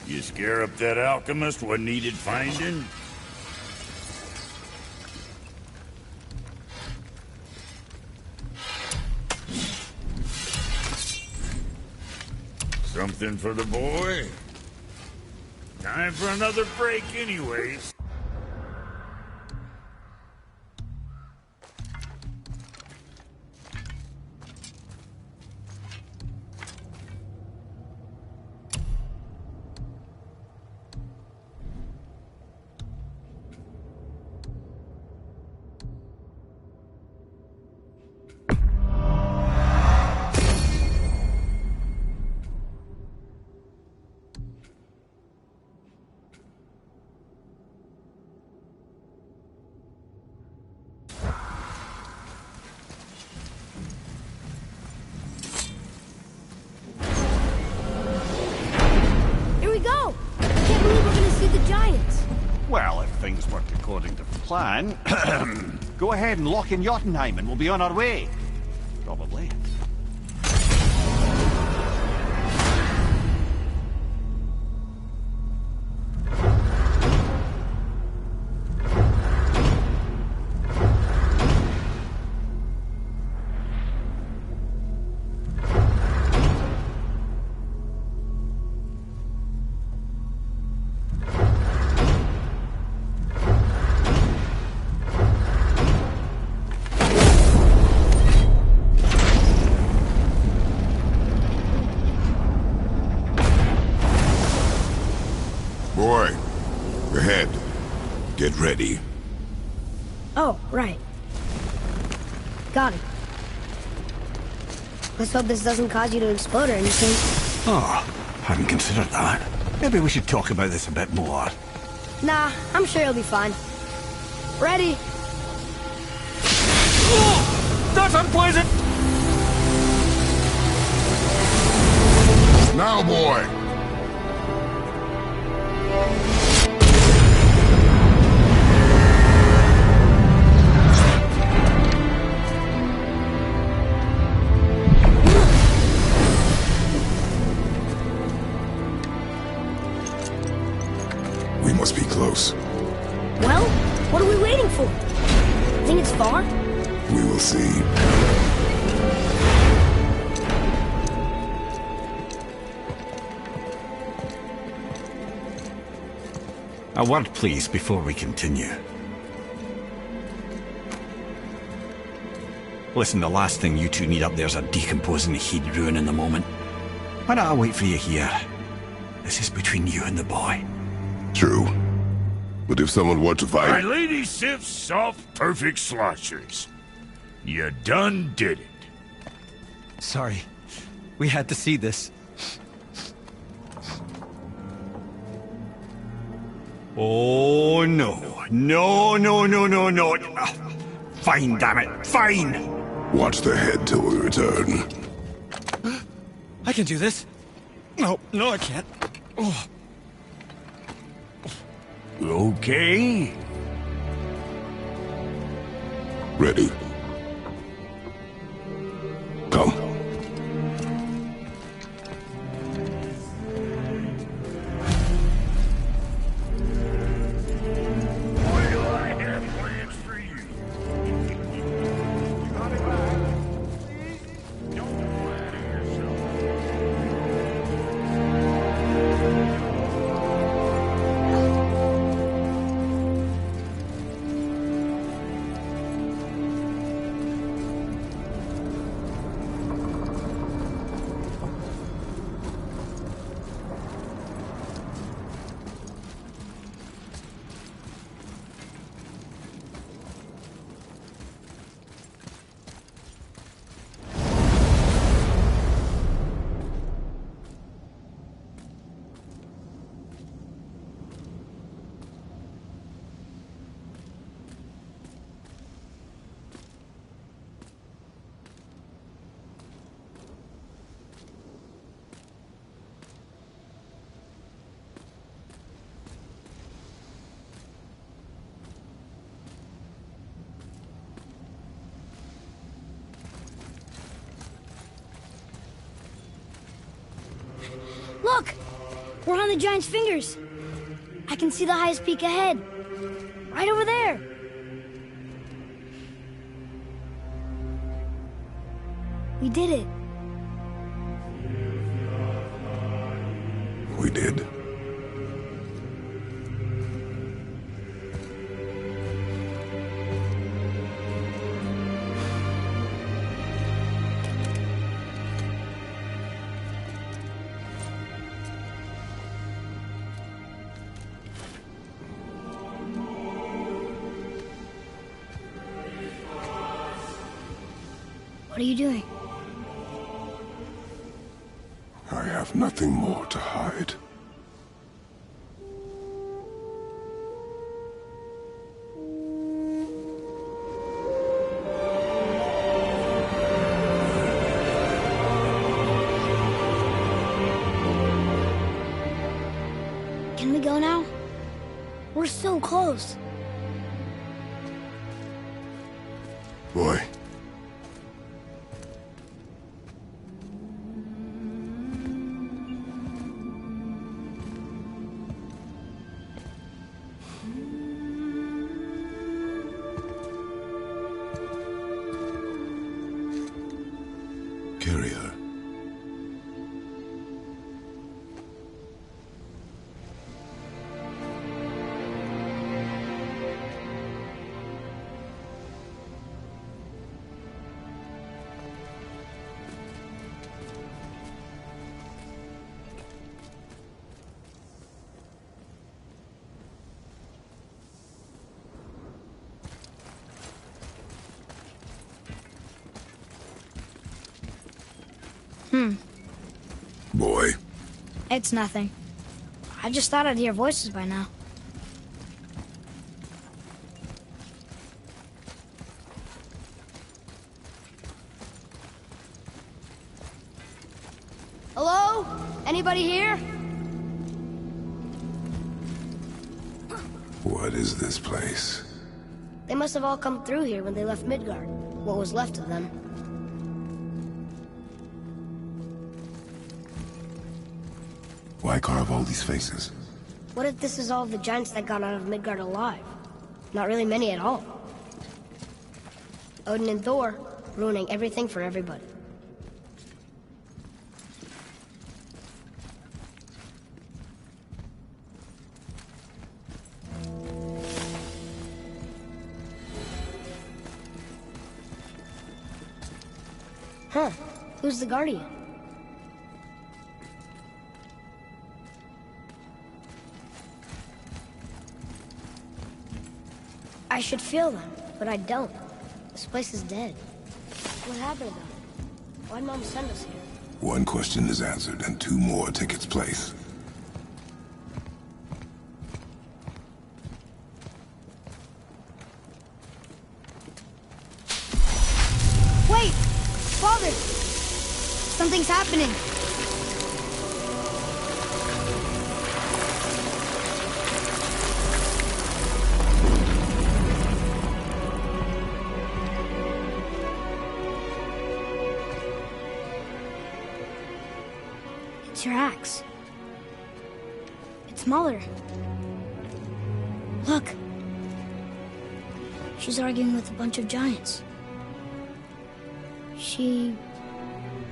You scare up that alchemist what needed finding? Something for the boy? Time for another break anyways. Well, if things work according to plan, go ahead and lock in Jotunheim and we'll be on our way. Probably. Boy, ahead. Get ready. Oh, right. Got it. Let's hope this doesn't cause you to explode or anything. Oh, hadn't considered that. Maybe we should talk about this a bit more. Nah, I'm sure you'll be fine. Ready? That's unpleasant! Now, boy! We must be close. Well, what are we waiting for? Think it's far? We will see. A word, please, before we continue. Listen, the last thing you two need up there's a decomposing heat ruining the moment. Why don't I wait for you here? This is between you and the boy. True. But if someone were to My fight... Lady Sif's soft, perfect sloshers. You done did it. Sorry. We had to see this. Oh, no. No, no, no, no, no. Fine, damn it. Fine! Watch the head till we return. I can do this. No, I can't. Oh. Okay. Ready. Come. Boy, do I have plans for you. Don't flatter yourself. Look! We're on the giant's fingers. I can see the highest peak ahead. Right over there. We did it. We did. What are you doing? I have nothing more to hide. Can we go now? We're so close. Boy. Carry her. Boy. It's nothing. I just thought I'd hear voices by now. Hello? Anybody here? What is this place? They must have all come through here when they left Midgard. What was left of them. Why carve all these faces? What if this is all the giants that got out of Midgard alive? Not really many at all. Odin and Thor, ruining everything for everybody. Huh. Who's the Guardian? I should feel them, but I don't. This place is dead. What happened to them? Why'd Mom send us here? One question is answered, and two more take its place. Wait! Father! Something's happening. It's your axe. It's Mother. Look. She's arguing with a bunch of giants. She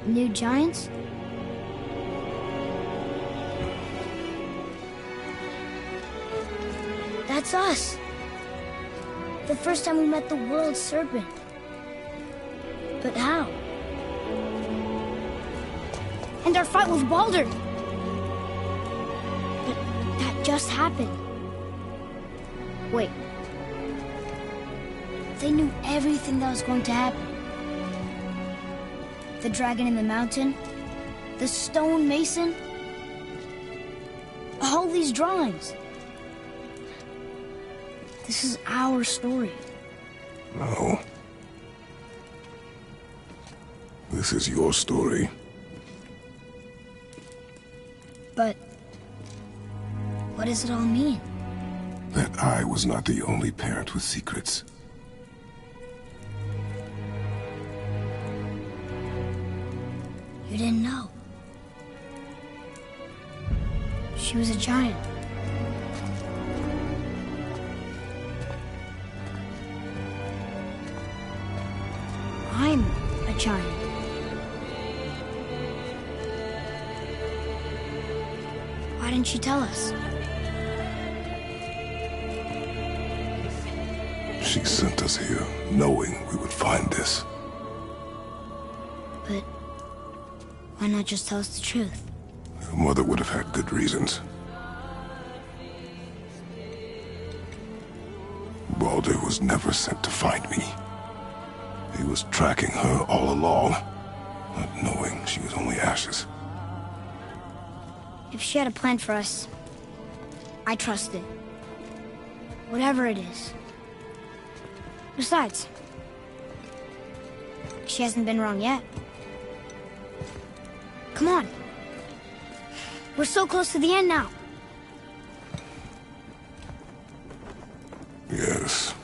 knew giants? That's us. The first time we met the world serpent. But how? And our fight with Baldur. But that just happened. Wait. They knew everything that was going to happen. The dragon in the mountain, the stone mason, all these drawings. This is our story. No. This is your story. But what does it all mean? That I was not the only parent with secrets. You didn't know. She was a giant. I'm a giant. Why didn't she tell us? She sent us here, knowing we would find this. But why not just tell us the truth? Your mother would have had good reasons. Baldur was never sent to find me. He was tracking her all along, not knowing she was only ashes. If she had a plan for us, I trust it. Whatever it is. Besides, she hasn't been wrong yet. Come on. We're so close to the end now. Yes.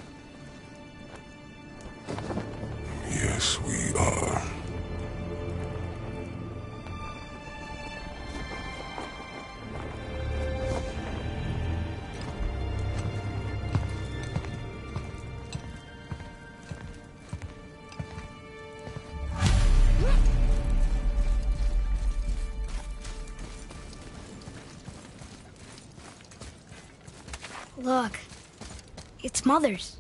Yes, we are. Look, it's Mother's.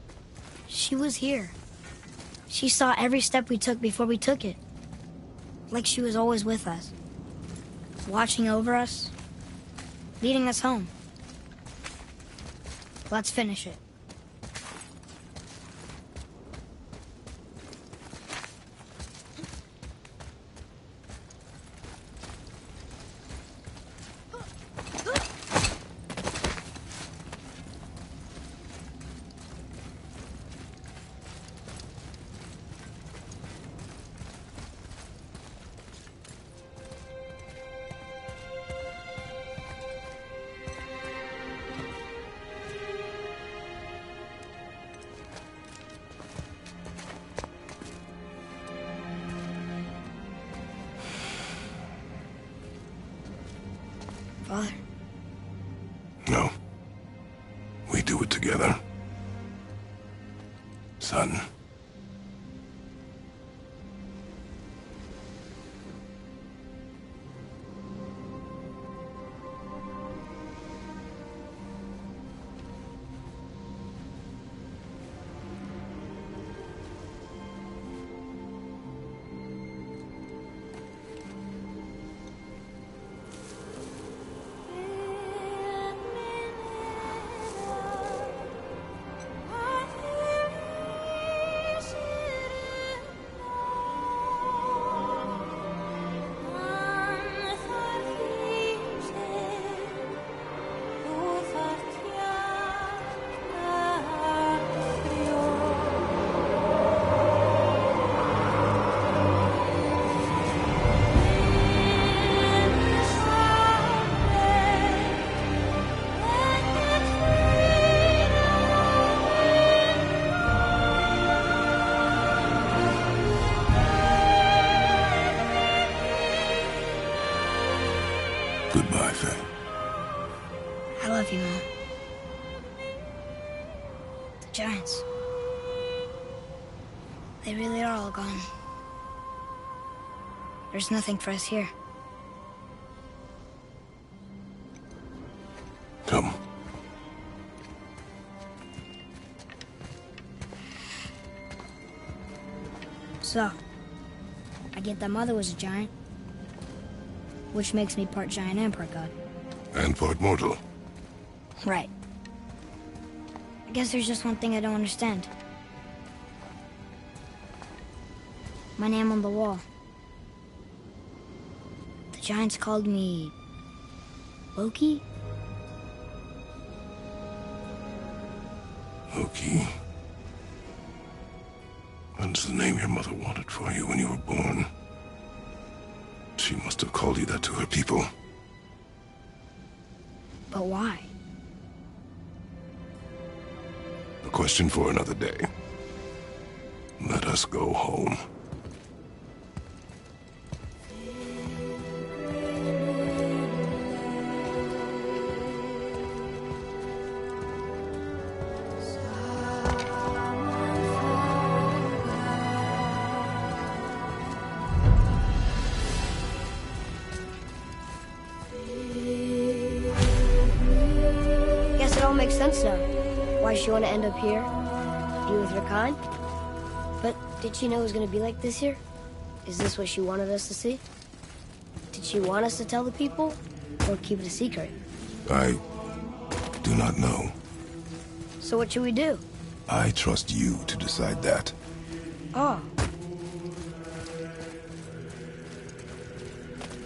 She was here. She saw every step we took before we took it. Like she was always with us. Watching over us. Leading us home. Let's finish it. Son. Goodbye, Faye. I love you, Mom. The Giants. They really are all gone. There's nothing for us here. Come. So, I get that Mother was a giant, which makes me part giant and part god. And part mortal. Right. I guess there's just one thing I don't understand. My name on the wall. The Giants called me... Loki? Loki. That's the name your mother wanted for you when you were born. She must have called you that to her people. But why? A question for another day. Let us go home. Guess it all makes sense now. Why she want to end up here? Be with her kind? But did she know it was going to be like this here? Is this what she wanted us to see? Did she want us to tell the people? Or keep it a secret? I do not know. So what should we do? I trust you to decide that. Oh.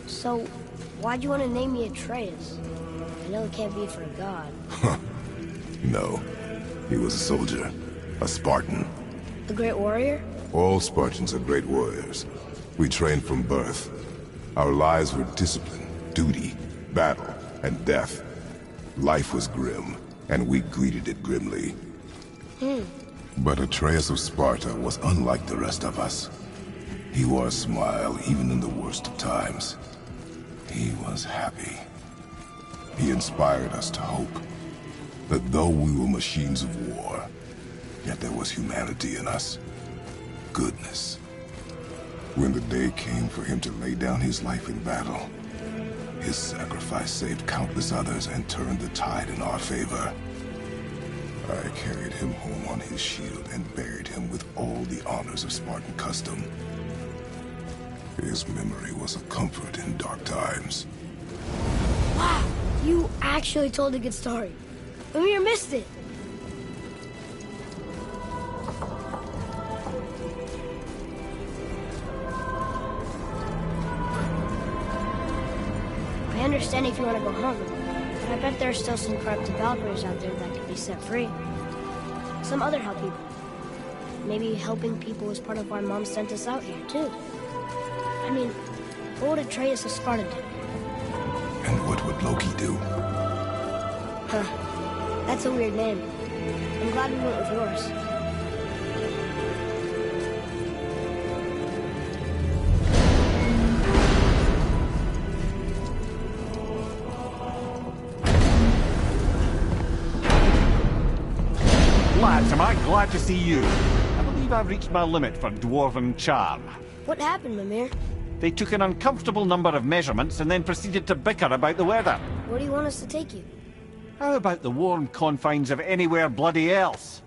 So, why'd you want to name me Atreus? I know it can't be for a god. No. He was a soldier. A Spartan. A great warrior? All Spartans are great warriors. We trained from birth. Our lives were discipline, duty, battle, and death. Life was grim, and we greeted it grimly. But Atreus of Sparta was unlike the rest of us. He wore a smile even in the worst of times. He was happy. He inspired us to hope that though we were machines of war, yet there was humanity in us. Goodness. When the day came for him to lay down his life in battle, his sacrifice saved countless others and turned the tide in our favor. I carried him home on his shield and buried him with all the honors of Spartan custom. His memory was a comfort in dark times. Wow, you actually told a good story. Mimir missed it. I understand if you want to go home, but I bet there are still some corrupted Valkyries out there that could be set free. Some other help people. Maybe helping people was part of why Mom sent us out here, too. I mean, what would Atreus of Sparta do? And what would Loki do? Huh. That's a weird name. I'm glad we went with yours. Lads, am I glad to see you. I believe I've reached my limit for dwarven charm. What happened, Mimir? They took an uncomfortable number of measurements and then proceeded to bicker about the weather. Where do you want us to take you? How about the warm confines of anywhere bloody else?